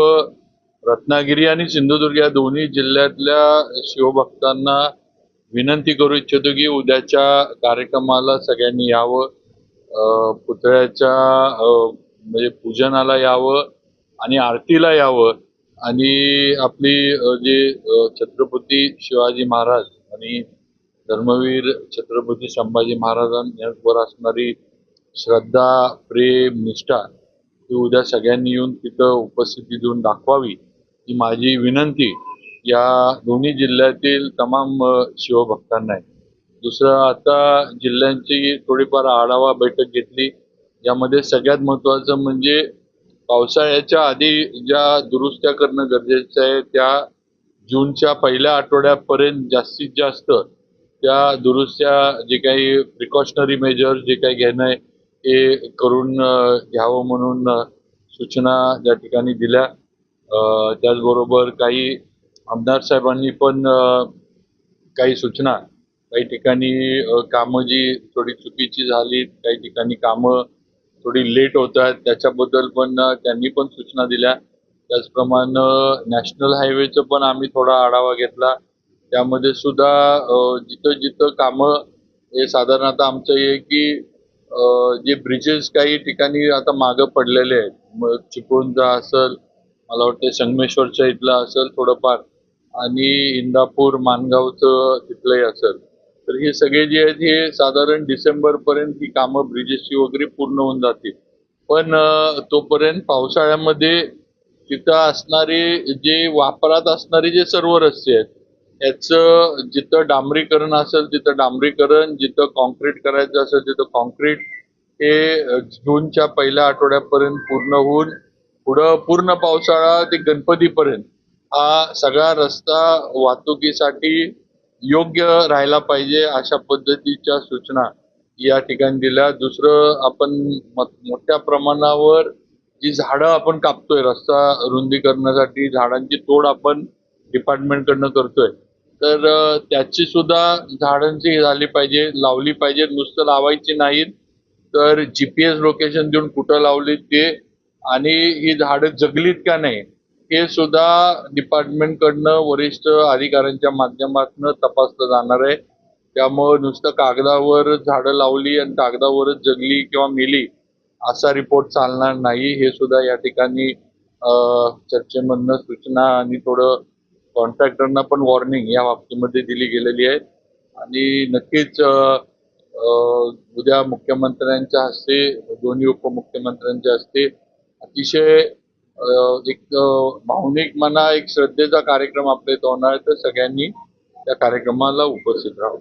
रत्नागिरी आणि सिंधुदुर्ग या दोन्ही जिल्ह्यातल्या शिवभक्तांना विनंती करू इच्छितो की उद्याच्या कार्यक्रमाला सगळ्यांनी यावं, पुतळ्याच्या म्हणजे पूजनाला यावं आणि आरतीला यावं आणि आपली जे छत्रपती शिवाजी महाराज आणि धर्मवीर छत्रपती संभाजी महाराजांवर असणारी श्रद्धा, प्रेम, निष्ठा ही उद्या सगळ्यांनी येऊन तिथं उपस्थिती देऊन दाखवावी ही माझी विनंती या दोन्ही जिल्ह्यातील तमाम शिवभक्तांना आहे. दुसरं, आता जिल्ह्यांची थोडीफार आढावा बैठक घेतली. यामध्ये सगळ्यात महत्त्वाचं म्हणजे पावसाळ्याच्या आधी ज्या दुरुस्त्या करणं गरजेचं आहे त्या जूनच्या पहिल्या आठवड्यापर्यंत जास्तीत जास्त त्या दुरुस्त्या जे काही प्रिकॉशनरी मेजर जे काही घेणं आहे ते करून घ्यावं म्हणून सूचना त्या ठिकाणी दिल्या. त्याचबरोबर काही आमदार साहेबांनी पण काही सूचना, काही ठिकाणी कामं जी थोडी चुकीची झाली, काही ठिकाणी कामं थोडी लेट होत आहेत त्याच्याबद्दल पण त्यांनी पण सूचना दिल्या. त्याचप्रमाणे नॅशनल हायवेचं पण आम्ही थोडा आढावा घेतला. त्यामध्ये सुद्धा जिथं जिथं कामं हे साधारण आता आमचं हे की जे ब्रिजेस काही ठिकाणी आता मागं पडलेले आहेत, मग चिपळूणचा असेल, मला वाटतं संगमेश्वरच्या इथला असेल थोडंफार आणि इंदापूर माणगावचं तिथलंही असेल, तर हे सगळे जे आहेत हे साधारण डिसेंबरपर्यंत ही कामं ब्रिजेसची वगैरे पूर्ण होऊन जातील. पण तोपर्यंत पावसाळ्यामध्ये तिथं असणारे जे वापरात असणारे जे सर्व रस्ते आहेत याचं जिथं डांबरीकरण असेल तिथं डांबरीकरण, जिथं कॉन्क्रीट करायचं असेल तिथं कॉन्क्रीट हे जूनच्या पहिल्या आठवड्यापर्यंत पूर्ण होऊन पुढं पूर्ण पावसाळा ते गणपतीपर्यंत हा सगळा रस्ता वाहतुकीसाठी योग्य राहायला पाहिजे अशा पद्धतीच्या सूचना या ठिकाणी दिल्या. दुसरं, आपण मोठ्या प्रमाणावर जी झाडं आपण कापतोय रस्ता रुंदीकरणासाठी, झाडांची तोड आपण डिपार्टमेंटकडनं करतोय, तर त्याची सुद्धा झाडांची झाली पाहिजे, लावली पाहिजे. नुसतं लावायची नाहीत तर GPS लोकेशन देऊन कुठं लावली ते आणि ही झाडं जगलीत का नाही हे सुद्धा डिपार्टमेंटकडनं वरिष्ठ अधिकाऱ्यांच्या माध्यमातून तपासलं जाणार आहे. त्यामुळं नुसतं कागदावर झाडं लावली आणि कागदावरच जगली किंवा मेली असा रिपोर्ट चालणार नाही, हे सुद्धा या ठिकाणी चर्चेमधनं सूचना आणि थोडं कॉन्ट्रॅक्टरना पण वॉर्निंग या बाबतीमध्ये दिली गेलेली आहे आणि नक्कीच उद्या मुख्यमंत्र्यांच्या हस्ते दोन्ही उपमुख्यमंत्र्यांच्या हस्ते अतिशय एक भावनिक म्हणा एक श्रद्धेचा कार्यक्रम आपल्या इथं होणार आहे तर सगळ्यांनी त्या कार्यक्रमाला उपस्थित राहावं.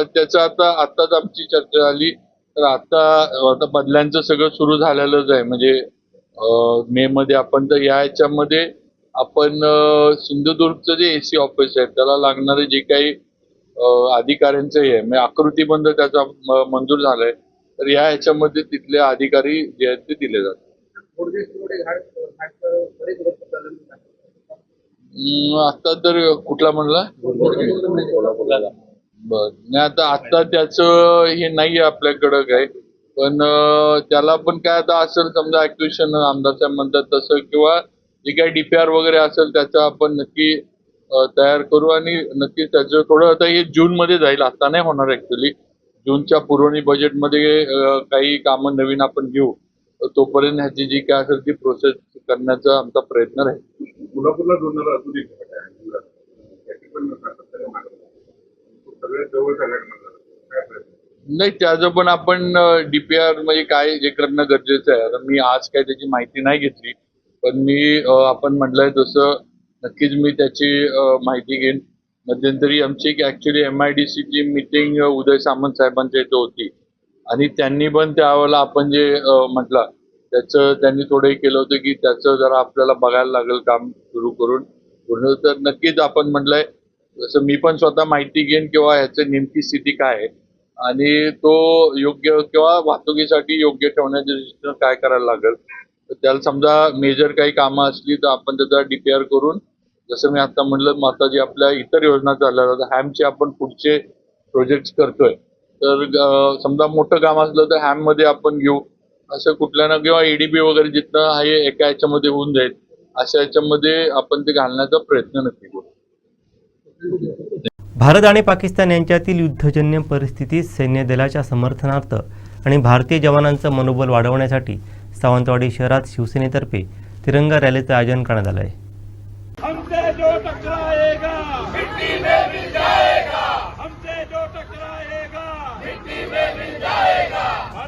त्याचं आताच आमची चर्चा झाली तर आता बदल्यांचं सगळं सुरू झालेलंच आहे म्हणजे मे मध्ये आपण तर याच्यामध्ये आपण सिंधुदुर्गचं जे AC ऑफिस आहे त्याला लागणारे जे काही अधिकाऱ्यांचं हे आहे म्हणजे आकृतीबंध त्याचा मंजूर झालाय तर ह्याच्यामध्ये तिथले अधिकारी जे आहेत ते दिले जातात. आता तर कुठला म्हणला बर नाही आता त्याचं हे नाहीये आपल्याकडं काय पण त्याला पण काय आता असेल समजा ऍक्टिव्हेशन आमदार साहेब म्हणतात तसं किंवा जे काही DPR वगैरे असेल त्याचं आपण नक्की तयार करू आणि नक्की त्याचं थोडं आता हे जून मध्ये जाईल आता नाही होणार ऍक्च्युली जूनच्या पुरवणी बजेटमध्ये काही कामं नवीन आपण घेऊ तोपर्यंत ह्याची जी काय असेल ती प्रोसेस करण्याचा आमचा प्रयत्न राहील. कोल्हापूरला जोडणारा अजून एक घाट आहे नाही त्याचं पण आपण DPR म्हणजे काय जे करणं गरजेचं आहे आता मी आज काय त्याची माहिती नाही घेतली पण मी आपण म्हटलंय तसं नक्कीच मी त्याची माहिती घेईन. मध्यंतरी आमची ऍक्च्युली MIDC ची मीटिंग उदय सामंत साहेबांच्या इथे होती आणि त्यांनी पण त्यावेळेला आपण जे म्हटलं त्याचं त्यांनी थोडं केलं होतं की त्याचं जरा आपल्याला बघायला लागेल काम सुरू करून पूर्ण तर नक्कीच आपण म्हटलंय जसं मी पण स्वतः माहिती घेईन किंवा ह्याची नेमकी स्थिती काय आहे आणि तो योग्य किंवा वाहतुकीसाठी योग्य ठेवण्याच्या दृष्टीनं काय करायला लागेल तर त्याला समजा मेजर काही कामं असली तर आपण त्याचा DPR करून जसं मी आता म्हणलं मग आता जी आपल्या इतर योजना चालल्या जातात हॅमचे आपण पुढचे प्रोजेक्ट करतोय तर समजा मोठं काम असलं तर हॅम मध्ये आपण घेऊ असं कुठल्या ना किंवा EDB वगैरे जिथनं हे एका याच्यामध्ये होऊन जाईल अशा याच्यामध्ये आपण ते घालण्याचा प्रयत्न नक्की करू. भारत आणि पाकिस्तान यांच्यातील युद्धजन्य परिस्थितीत सैन्य दलाच्या समर्थनार्थ आणि भारतीय जवानांचं मनोबल वाढवण्यासाठी सावंतवाडी शहरात शिवसेनेतर्फे तिरंगा रॅलीचं आयोजन करण्यात आलं आहे. हमसे जो टकराएगा मिट्टी में मिल जाएगा हमसे जो टकराएगा मिट्टी में मिल जाएगा.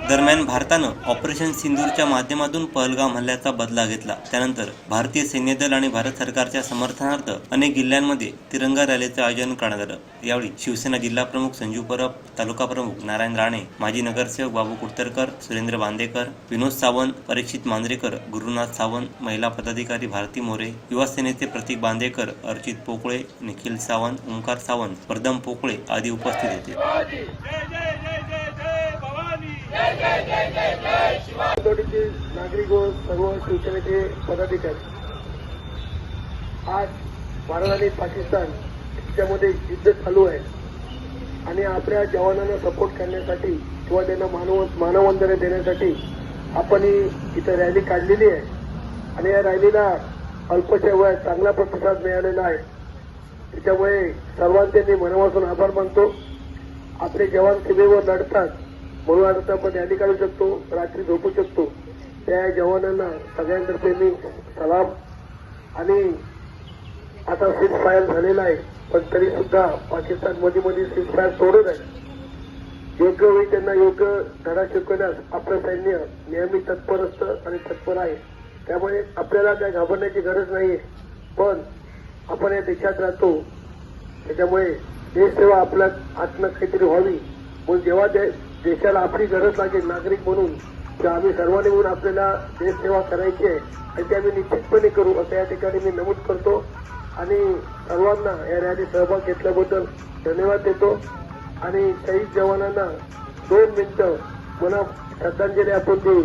दरम्यान भारतानं ऑपरेशन सिंदूरच्या माध्यमातून पहलगाम हल्ल्याचा बदला घेतला. त्यानंतर भारतीय सैन्य दल आणि भारत सरकारच्या समर्थनार्थ अनेक जिल्ह्यांमध्ये तिरंगा रॅलीचं आयोजन करण्यात आलं. यावेळी शिवसेना जिल्हा प्रमुख संजू परब, तालुका प्रमुख नारायण राणे, माजी नगरसेवक बाबू कुडतरकर, सुरेंद्र बांदेकर, विनोद सावंत, परीक्षित मांजरेकर, गुरुनाथ सावंत, महिला पदाधिकारी भारती मोरे, युवा सेनेचे प्रतीक बांदेकर, अर्चित पोकळे, निखिल सावंत, ओंकार सावंत, प्रदम पोकळे आदी उपस्थित होते. नागरिक व सर्व शिवसेनेचे पदाधिकारी आज भारत आणि पाकिस्तान याच्यामध्ये युद्ध चालू आहे आणि आपल्या जवानांना सपोर्ट करण्यासाठी किंवा त्यांना मानवंदना देण्यासाठी आपण इथं रॅली काढलेली आहे आणि या रॅलीला अल्पशा वेळात चांगला प्रतिसाद मिळालेला आहे. त्याच्यामुळे सर्वांचे मी मनापासून आभार मानतो. आपले जवान सीमेवर लढतात म्हणून आता आपण रॅली काढू शकतो, रात्री झोपू शकतो. त्या जवानांना सगळ्यांतर्फे मी सलाम. आणि आता सीज फायर झालेला आहे पण तरी सुद्धा पाकिस्तान मध्ये सीज फायर सोडत आहे. योग्य वेळी त्यांना योग्य धडा शिकवण्यास आपलं सैन्य नेहमी तत्पर असतं आणि तत्पर आहे. त्यामुळे आपल्याला काय घाबरण्याची गरज नाहीये. पण आपण या देशात राहतो त्याच्यामुळे देशसेवा आपल्या हातनं काहीतरी व्हावी म्हणून जेव्हा देशाला आपली गरज लागेल नागरिक म्हणून तर आम्ही सर्वांनी म्हणून आपल्याला देशसेवा करायची आहे आणि ते आम्ही निश्चितपणे करू असं या ठिकाणी मी नमूद करतो. आणि सर्वांना या रॅलीत सहभाग घेतल्याबद्दल धन्यवाद देतो आणि शहीद जवानांना 2 मिनिटं पुन्हा श्रद्धांजली आपण देऊ.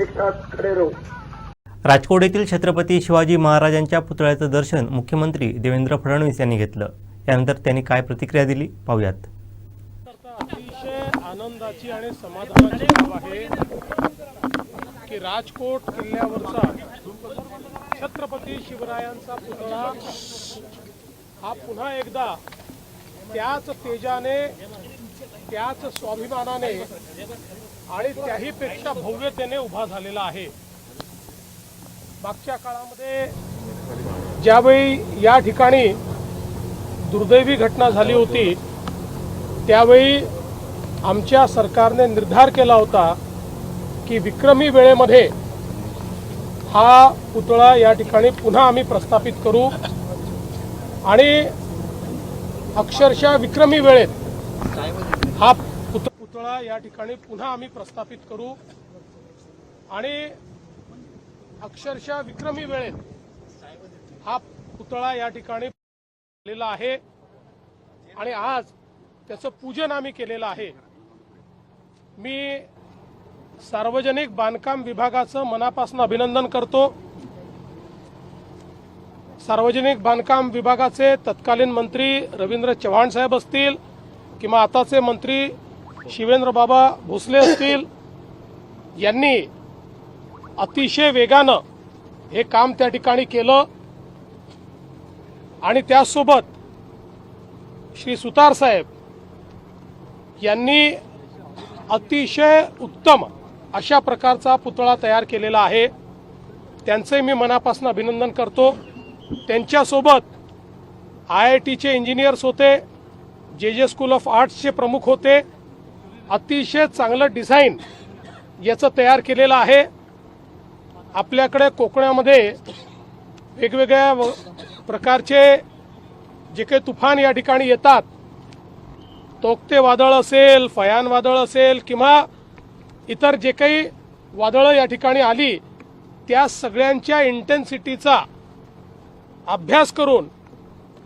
एक साथ खडे राहू. राजकोट येथील छत्रपती शिवाजी महाराजांच्या पुतळ्याचं दर्शन मुख्यमंत्री देवेंद्र फडणवीस यांनी घेतलं. यानंतर त्यांनी काय प्रतिक्रिया दिली पाहूयात. अतिशय आनंदाची आणि समाधानाची बाब आहे की राजकोट किल्ल्यावरचा छत्रपती शिवरायांचा पुतळा हा पुन्हा एकदा त्याच तेजाने त्याच स्वाभिमानाने आणि त्याही पेक्षा भव्यतेने उभा झालेला आहे. मागच्या काळामध्ये ज्यावेळी या ठिकाणी दुर्दैवी घटना झाली होती त्यावेळी आमच्या सरकारने निर्धार केला होता की विक्रमी वेळेमध्ये हा पुतळा या ठिकाणी पुन्हा आम्ही प्रस्थापित करू आणि अक्षरशः विक्रमी वेळेत हा पुतळा या ठिकाणी पुन्हा आम्ही प्रस्थापित करू आणि अक्षरशः विक्रमी वेळेत हा पुतळा या ठिकाणी आलेला आहे आणि आज त्याचं पूजन आम्ही केलेलं आहे. मी सार्वजनिक बांधकाम विभागाचं मनापासून अभिनंदन करतो. सार्वजनिक बांधकाम विभागाचे तत्कालीन मंत्री रवींद्र चव्हाण साहेब असतील किंवा आताचे मंत्री शिवेंद्रबाबा भोसले असतील, यांनी अतिशय वेगानं हे काम त्या ठिकाणी केलं आणि त्यासोबत श्री सुतार साहेब यांनी अतिशय उत्तम अशा प्रकारचा पुतळा तयार केलेला आहे. त्यांचे मी मनापासून अभिनंदन करतो. त्यांच्यासोबत IITचे इंजिनियर्स होते, JJ स्कूल ऑफ आर्ट्सचे प्रमुख होते. अतिशय चांगलं डिझाईन याचं तयार केलेलं आहे. आपल्याकडे कोकणामध्ये वेगवेगळ्या प्रकारचे जे काही तुफान या ठिकाणी येतात, तोक्ते वादळ असेल, फयान वादळ असेल किंवा इतर जे काही वादळं या ठिकाणी आली त्या सगळ्यांच्या इंटेन्सिटीचा अभ्यास करून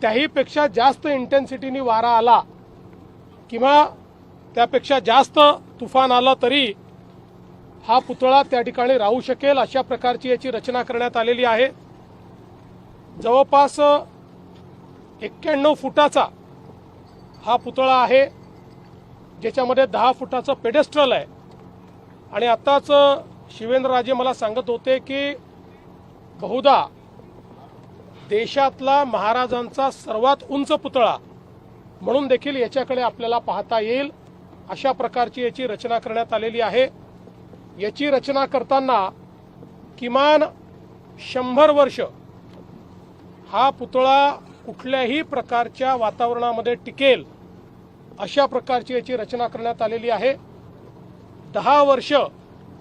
त्याहीपेक्षा जास्त इंटेन्सिटीने वारा आला किंवा त्यापेक्षा जास्त तुफान आला तरी हा पुतळा त्या ठिकाणी राहू शकेल अशा प्रकारची याची रचना करण्यात आलेली आहे. जवळपास 91 फुटाचा हा पुतळा आहे, ज्याच्यामध्ये 10 फुटाचं पेडेस्ट्रल आहे. आणि आताच शिवेंद्रराजे मला सांगत होते की बहुधा देशातला महाराजांचा सर्वात उंच पुतळा म्हणून देखील याच्याकडे आपल्याला पाहता येईल अशा प्रकारची याची रचना करण्यात आलेली आहे. याची रचना करताना किमान 100 वर्ष हा पुतळा कुठल्याही प्रकारच्या वातावरणामध्ये टिकेल अशा प्रकारची याची रचना करण्यात आलेली आहे. 10 वर्ष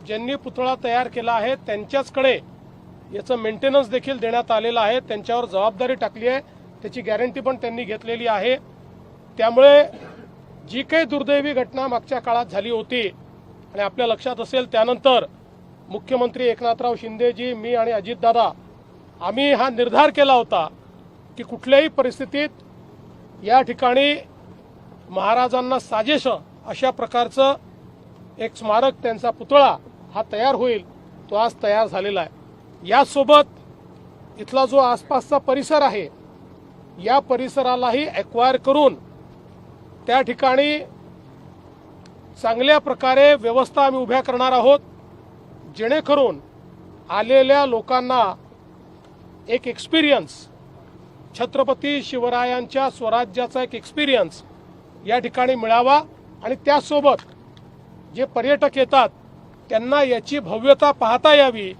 ज्यांनी पुतळा तयार केला आहे त्यांच्याचकडे याचं मेंटेनन्स देखील देण्यात आलेलं आहे. त्यांच्यावर जबाबदारी टाकली आहे, त्याची गॅरंटी पण त्यांनी घेतलेली आहे. त्यामुळे जी काही दुर्दैवी घटना मागच्या काळात झाली होती आणि आपल्या लक्षात असेल त्यानंतर मुख्यमंत्री एकनाथराव शिंदेजी, मी आणि अजितदादा आम्ही हा निर्धार केला होता की कुठल्याही परिस्थितीत या ठिकाणी महाराजांना साजेश अशा प्रकारचं एक स्मारक, त्यांचा पुतळा हा तयार होईल. तो आज तयार झालेला आहे. यासोबत इथला जो आसपासचा परिसर आहे या परिसरालाही एक्वायर करून त्या ठिकाणी चांगल्या प्रकारे व्यवस्था आम्ही उभ्या करणार आहोत, जेणेकरून आलेल्या लोकांना एक एक्सपिरियन्स, छत्रपती शिवरायांच्या स्वराज्याचा एक एक्सपिरियन्स या ठिकाणी मिळावा आणि त्यासोबत जे पर्यटक येतात त्यांना याची भव्यता पाहता यावी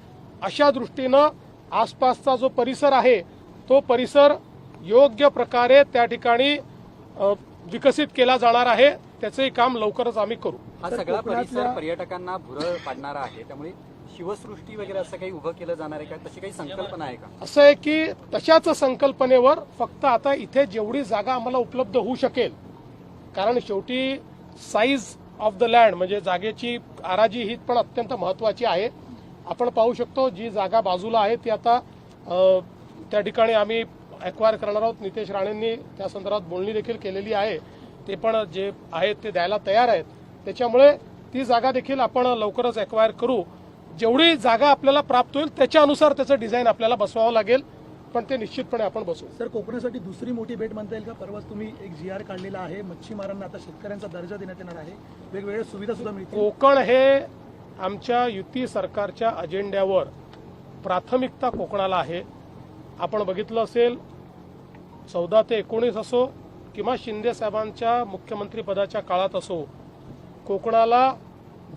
अशा दृष्टीनं आसपासचा जो परिसर आहे तो परिसर योग्य प्रकारे त्या ठिकाणी विकसित केला जाणार आहे. त्याचंही काम लवकरच आम्ही करू. हा सगळा परिसर पर्यटकांना भुरळ पाडणारा आहे, त्यामुळे शिवसृष्टी वगैरे असं काही उभं केलं जाणार आहे का? तशी काही संकल्पना आहे का? असं आहे की तशाच संकल्पनेवर फक्त आता इथे जेवढी जागा आम्हाला उपलब्ध होऊ शकेल, कारण शेवटी साईज ऑफ द लँड म्हणजे जागेची आराजी ही पण अत्यंत महत्त्वाची आहे. आपण पाहू शकतो जी जागा बाजूला आहे ती आता त्या ठिकाणी आम्ही एक्वायर करणार आहोत. नितेश राणेंनी त्या संदर्भात बोलणी देखील केलेली आहे, ते पण जे आहेत ते द्यायला तयार आहेत. त्याच्यामुळे ती जागा देखील आपण लवकरच एक्वायर करू. जेवढी जागा आपल्याला प्राप्त होईल त्याच्यानुसार त्याचं डिझाईन आपल्याला बसवावं लागेल, पण ते निश्चितपणे आपण बसवू. सर, कोकणासाठी दुसरी मोठी भेट म्हणता येईल का? परवाच तुम्ही एक GR काढलेला आहे, मच्छीमारांना आता शेतकऱ्यांचा दर्जा देण्यात येणार आहे, वेगवेगळ्या सुविधा सुद्धा मिळतील. कोकण हे आमच्या युती सरकारच्या अजेंड्यावर प्राथमिकता कोकणाला आहे. आपण बघितलं असेल 14 ते 19 असो किंवा शिंदे साहेबांच्या मुख्यमंत्रीपदाच्या काळात असो, कोकणाला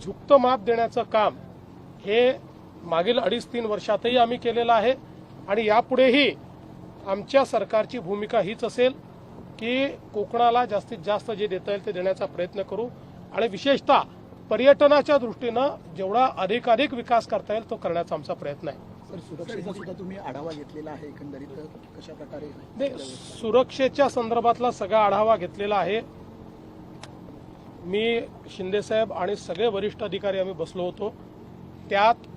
झुकतं माप देण्याचं काम हे मागील 2.5-3 वर्षातही आम्ही केलेलं आहे आणि यापुढेही आमच्या सरकारची भूमिका हीच असेल की कोकणाला जास्तीत जास्त जे देता येईल ते देण्याचा प्रयत्न करू आणि विशेषतः पर्यटनाच्या दृष्टीनं जेवढा अधिकाधिक विकास करता येईल तो करण्याचा आमचा प्रयत्न आहे. सर, सुरक्षेचा सुद्धा तुम्ही आढावा घेतलेला आहे. एकंदरीत कशा प्रकारे नाही, सुरक्षेच्या संदर्भातला सगळा आढावा घेतलेला आहे. मी शिंदेसाहेब आणि सगळे वरिष्ठ अधिकारी आम्ही बसलो होतो. त्यात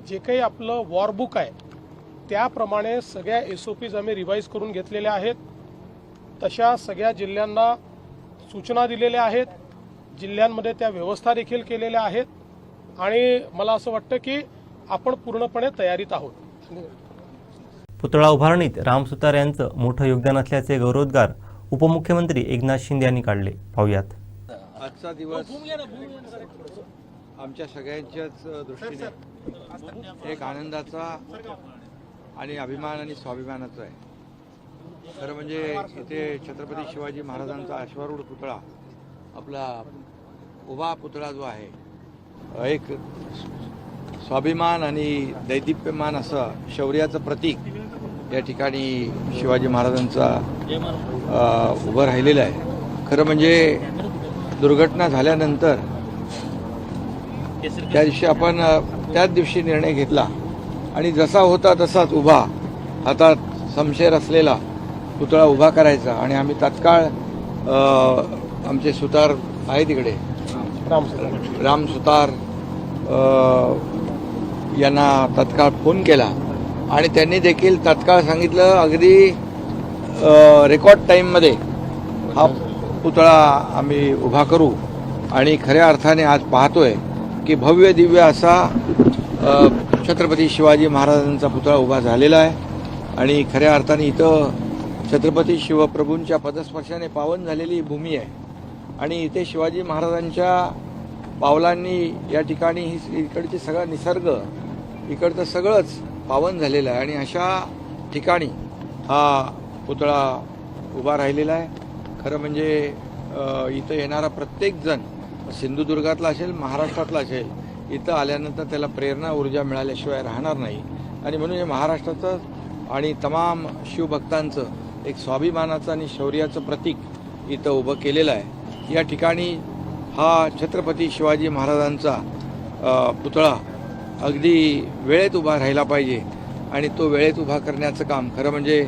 जे काही आपलं वॉरबुक आहे त्याप्रमाणे सगळ्या SOPs आम्ही रिवाईज करून घेतलेल्या आहेत. तशा सगळ्या जिल्ह्यांना सूचना दिलेल्या आहेत. जिल्ह्यांमध्ये त्या व्यवस्था देखील केलेल्या आहेत आणि मला असं वाटतं की आपण पूर्णपणे तयारीत आहोत. पुतळा उभारणीत राम सुतार यांचं मोठं योगदान असल्याचे गौरवोद्गार उपमुख्यमंत्री एकनाथ शिंदे यांनी काढले. पाहुयात. आजचा दिवस आमच्या सगळ्यांच्याच दृष्टीने एक आनंदाचा आणि अभिमान आणि स्वाभिमानाचा आहे. खरं म्हणजे इथे छत्रपती शिवाजी महाराजांचा अश्वारूढ पुतळा, आपला उभा पुतळा जो आहे, एक स्वाभिमान आणि दैदिप्यमान असं शौर्याचं प्रतीक या ठिकाणी शिवाजी महाराजांचा उभं राहिलेलं आहे. खरं म्हणजे दुर्घटना झाल्यानंतर त्या दिवशी आपण त्याच दिवशी निर्णय घेतला आणि जसा होता तसाच उभा, हातात शमशेर असलेला पुतळा उभा करायचा आणि आम्ही तात्काळ आमचे सुतार आहे तिकडे, राम सुतार यांना तात्काळ फोन केला आणि त्यांनी देखील तात्काळ सांगितलं अगदी रेकॉर्ड टाईममध्ये हा पुतळा आम्ही उभा करू. आणि खऱ्या अर्थाने आज पाहतोय की भव्य दिव्य असा छत्रपती शिवाजी महाराजांचा पुतळा उभा झालेला आहे आणि खऱ्या अर्थाने इथं छत्रपती शिवप्रभूंच्या पदस्पर्शाने पावन झालेली भूमी आहे आणि इथे शिवाजी महाराजांच्या पावलांनी या ठिकाणी ही इकडचे सगळा निसर्ग, इकडचं सगळंच पावन झालेलं आहे आणि अशा ठिकाणी हा पुतळा उभा राहिलेला आहे. खरं म्हणजे इथं येणारा प्रत्येकजण सिंधुदुर्गातला असेल, महाराष्ट्रातला असेल, इथं आल्यानंतर त्याला प्रेरणा, ऊर्जा मिळाल्याशिवाय राहणार नाही आणि म्हणून हे महाराष्ट्राचं आणि तमाम शिवभक्तांचं एक स्वाभिमानाचं आणि शौर्याचं प्रतीक इथं उभं केलेलं आहे. या ठिकाणी हा छत्रपती शिवाजी महाराजांचा पुतळा अगदी वेळेत उभा राहिला पाहिजे आणि तो वेळेत उभा करण्याचं काम खरं म्हणजे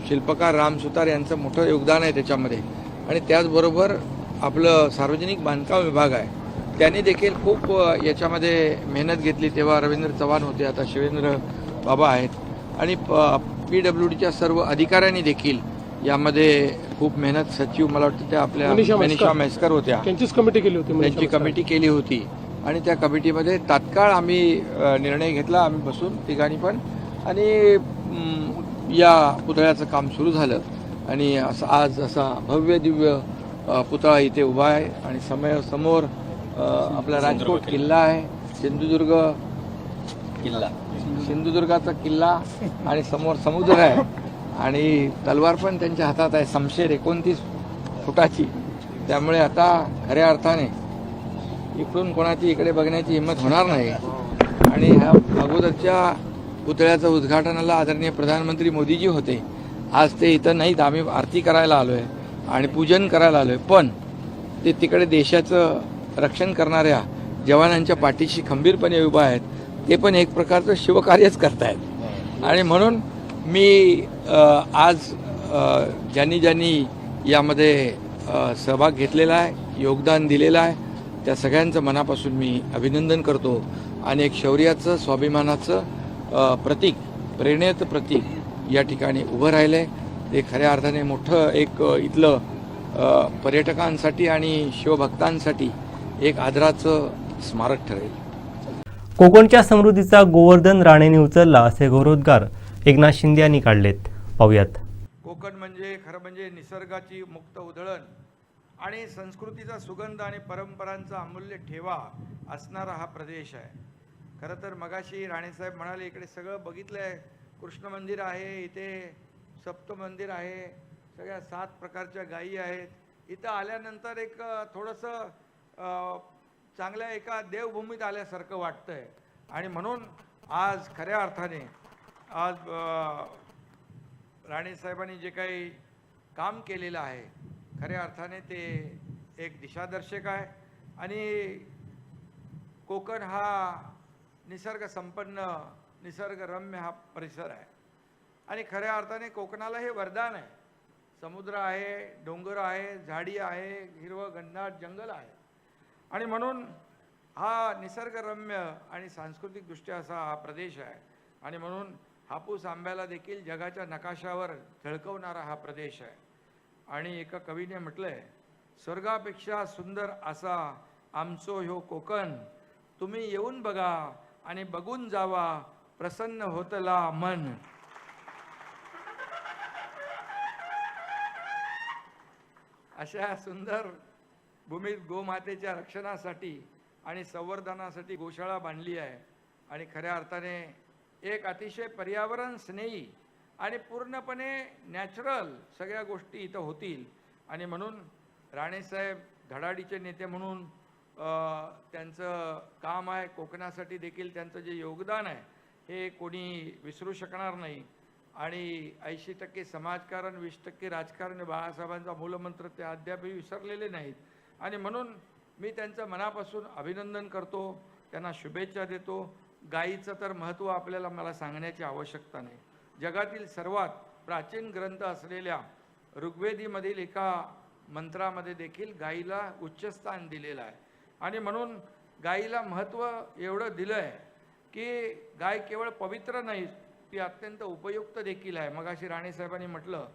शिल्पकार राम सुतार यांचं मोठं योगदान आहे त्याच्यामध्ये. आणि त्याचबरोबर आपलं सार्वजनिक बांधकाम विभाग आहे, त्यांनी देखील खूप याच्यामध्ये मेहनत घेतली. तेव्हा रवींद्र चव्हाण होते, आता शिवेंद्र बाबा आहेत आणि PWDच्या सर्व अधिकाऱ्यांनी देखील यामध्ये खूप मेहनत, सचिव मला वाटतं त्या आपल्या मनीषा म्हैसकर होत्या, त्यांचीच कमिटी केली होती, त्यांची कमिटी केली होती आणि त्या कमिटीमध्ये तात्काळ आम्ही निर्णय घेतला. आम्ही बसून ठिकाणी पण आणि या पुतळ्याचं काम सुरू झालं आणि असं आज असा भव्य दिव्य पुतळा इथे उभा आहे आणि समोर आपला राजकोट किल्ला आहे, सिंधुदुर्गाचा किल्ला आणि समोर समुद्र आहे आणि तलवार पण त्यांच्या हातात आहे, शमशेर 29 फुटाची. त्यामुळे आता खऱ्या अर्थाने इकडून कोणाची इकडे बघण्याची हिंमत होणार नाही. आणि ह्या अगोदरच्या पुतळ्याचं उद्घाटनाला आदरणीय प्रधानमंत्री मोदीजी होते. आज ते इथं नाहीत, आम्ही आरती करायला आलो आहे आणि पूजन करायला आलो आहे, पण ते तिकडे देशाचं रक्षण करणाऱ्या जवानांच्या पाठीशी खंबीरपणे उभा आहेत. ते पण एक प्रकारचं शिवकार्यच करतायत आणि म्हणून मी आज ज्यांनी यामध्ये सहभाग घेतलेला आहे, योगदान दिलेलं आहे, त्या सगळ्यांचं मनापासून मी अभिनंदन करतो. आणि एक शौर्याचं, स्वाभिमानाचं प्रतीक, प्रेरणेचं प्रतीक या ठिकाणी उभं राहिलं आहे. ते खऱ्या अर्थाने मोठं एक इथलं पर्यटकांसाठी आणि शिवभक्तांसाठी एक आदराचं स्मारक ठरेल. कोकणच्या समृद्धीचा गोवर्धन राणेंनी उचलला असे गौरवोद्गार एकनाथ शिंदे यांनी काढलेत. पाहुयात. कोकण म्हणजे खरं म्हणजे निसर्गाची मुक्त उधळण आणि संस्कृतीचा सुगंध आणि परंपरांचा अमूल्य ठेवा असणारा हा प्रदेश आहे. खरं तर मगाशी राणेसाहेब म्हणाले इकडे सगळं बघितलं आहे, कृष्ण मंदिर आहे, इथे सप्त मंदिर आहे, सगळ्या 7 प्रकारच्या गायी आहेत. इथं आल्यानंतर एक थोडंसं चांगल्या एका देवभूमीत आल्यासारखं वाटतंय. आणि म्हणून आज खऱ्या अर्थाने आज राणेसाहेबांनी जे काही काम केलेलं आहे खऱ्या अर्थाने ते एक दिशादर्शक आहे. आणि कोकण हा निसर्ग संपन्न निसर्गरम्य हा परिसर आहे आणि खऱ्या अर्थाने कोकणाला हे वरदान आहे. समुद्र आहे, डोंगर आहे, झाडी आहे, हिरवं घनदाट जंगल आहे आणि म्हणून हा निसर्गरम्य आणि सांस्कृतिकदृष्ट्या असा हा प्रदेश आहे. आणि म्हणून हापूस आंब्याला देखील जगाच्या नकाशावर झळकवणारा हा प्रदेश आहे. आणि एका कवीने म्हटलंय, स्वर्गापेक्षा सुंदर असा आमचो ह्यो कोकण, तुम्ही येऊन बघा आणि बघून जावा, प्रसन्न होतला मन. अशा सुंदर भूमीत गोमातेच्या रक्षणासाठी आणि संवर्धनासाठी गोशाळा बांधली आहे. आणि खऱ्या अर्थाने एक अतिशय पर्यावरण स्नेही आणि पूर्णपणे नॅचरल सगळ्या गोष्टी इथं होतील. आणि म्हणून राणेसाहेब धडाडीचे नेते म्हणून त्यांचं काम आहे, कोकणासाठी देखील त्यांचं जे योगदान आहे हे कोणी विसरू शकणार नाही. आणि 80% समाजकारण 20% राजकारण बाळासाहेबांचा मूलमंत्र ते अद्यापही विसरलेले नाहीत. आणि म्हणून मी त्यांचं मनापासून अभिनंदन करतो, त्यांना शुभेच्छा देतो. गायीचं तर महत्त्व आपल्याला मला सांगण्याची आवश्यकता नाही. जगातील सर्वात प्राचीन ग्रंथ असलेल्या ऋग्वेदीमधील एका मंत्रामध्ये देखील गायीला उच्चस्थान दिलेलं आहे. आणि म्हणून गायीला महत्त्व एवढं दिलं आहे की गाय केवळ पवित्र नाही, ती अत्यंत उपयुक्त देखील आहे. मगाशी राणेसाहेबांनी म्हटलं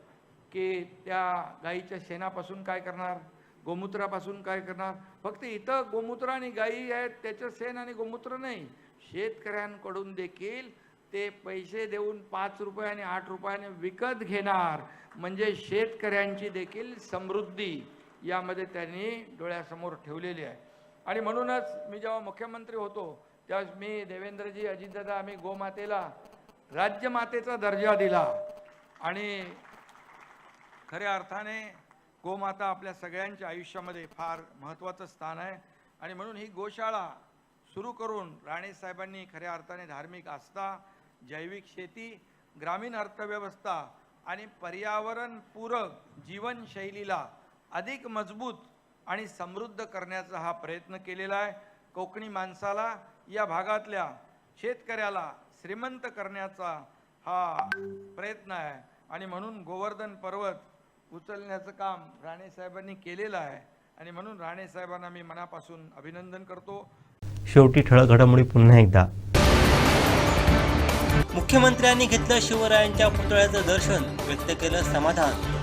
की त्या गायीच्या शेणापासून काय करणार, गोमूत्रापासून काय करणार. फक्त इथं गोमूत्र आणि गायी आहेत त्याचं शेण आणि गोमूत्र नाही, शेतकऱ्यांकडून देखील ते पैसे देऊन 5 रुपये आणि 8 रुपयाने विकत घेणार. म्हणजे शेतकऱ्यांची देखील समृद्धी यामध्ये त्यांनी डोळ्यासमोर ठेवलेली आहे. आणि म्हणूनच मी जेव्हा मुख्यमंत्री होतो त्यावेळेस मी देवेंद्रजी, अजितदादा आम्ही गोमातेला राज्यमातेचा दर्जा दिला. आणि खऱ्या अर्थाने गोमाता आपल्या सगळ्यांच्या आयुष्यामध्ये फार महत्त्वाचं स्थान आहे. आणि म्हणून ही गोशाळा सुरू करून राणेसाहेबांनी खऱ्या अर्थाने धार्मिक आस्था, जैविक शेती, ग्रामीण अर्थव्यवस्था आणि पर्यावरणपूरक जीवनशैलीला अधिक मजबूत आणि समृद्ध करण्याचा हा प्रयत्न केलेला आहे. कोकणी माणसाला, या भागातल्या शेतकऱ्याला श्रीमंत करण्याचा हा प्रयत्न आहे. आणि म्हणून गोवर्धन पर्वत उचलण्याचं काम राणेसाहेबांनी केलेलं आहे. आणि म्हणून राणेसाहेबांना मी मनापासून अभिनंदन करतो. शेवटी ठळक घडामोडी पुन्हा एकदा. मुख्यमंत्र्यांनी घेतलं शिवरायांच्या पुतळ्याचं दर्शन, व्यक्त केलं समाधान.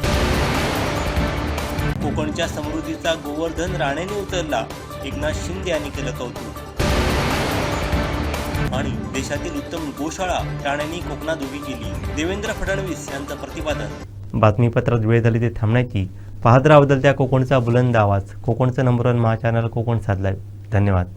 कोकणच्या समृद्धीचा गोवर्धन राणेंनी उचलला, एकनाथ शिंदे यांनी केलं कौतुक. आणि देशातील उत्तम गोशाळा राणेंनी कोकणात उभी केली, देवेंद्र फडणवीस यांचं प्रतिपादन. बातमीपत्रात वेळ झाली ते थांबण्याची. पाहत राहा बदलत्या कोकणचा बुलंद आवाज. कोकणचं नंबर 1 महा चॅनल कोकण साधलाय. धन्यवाद.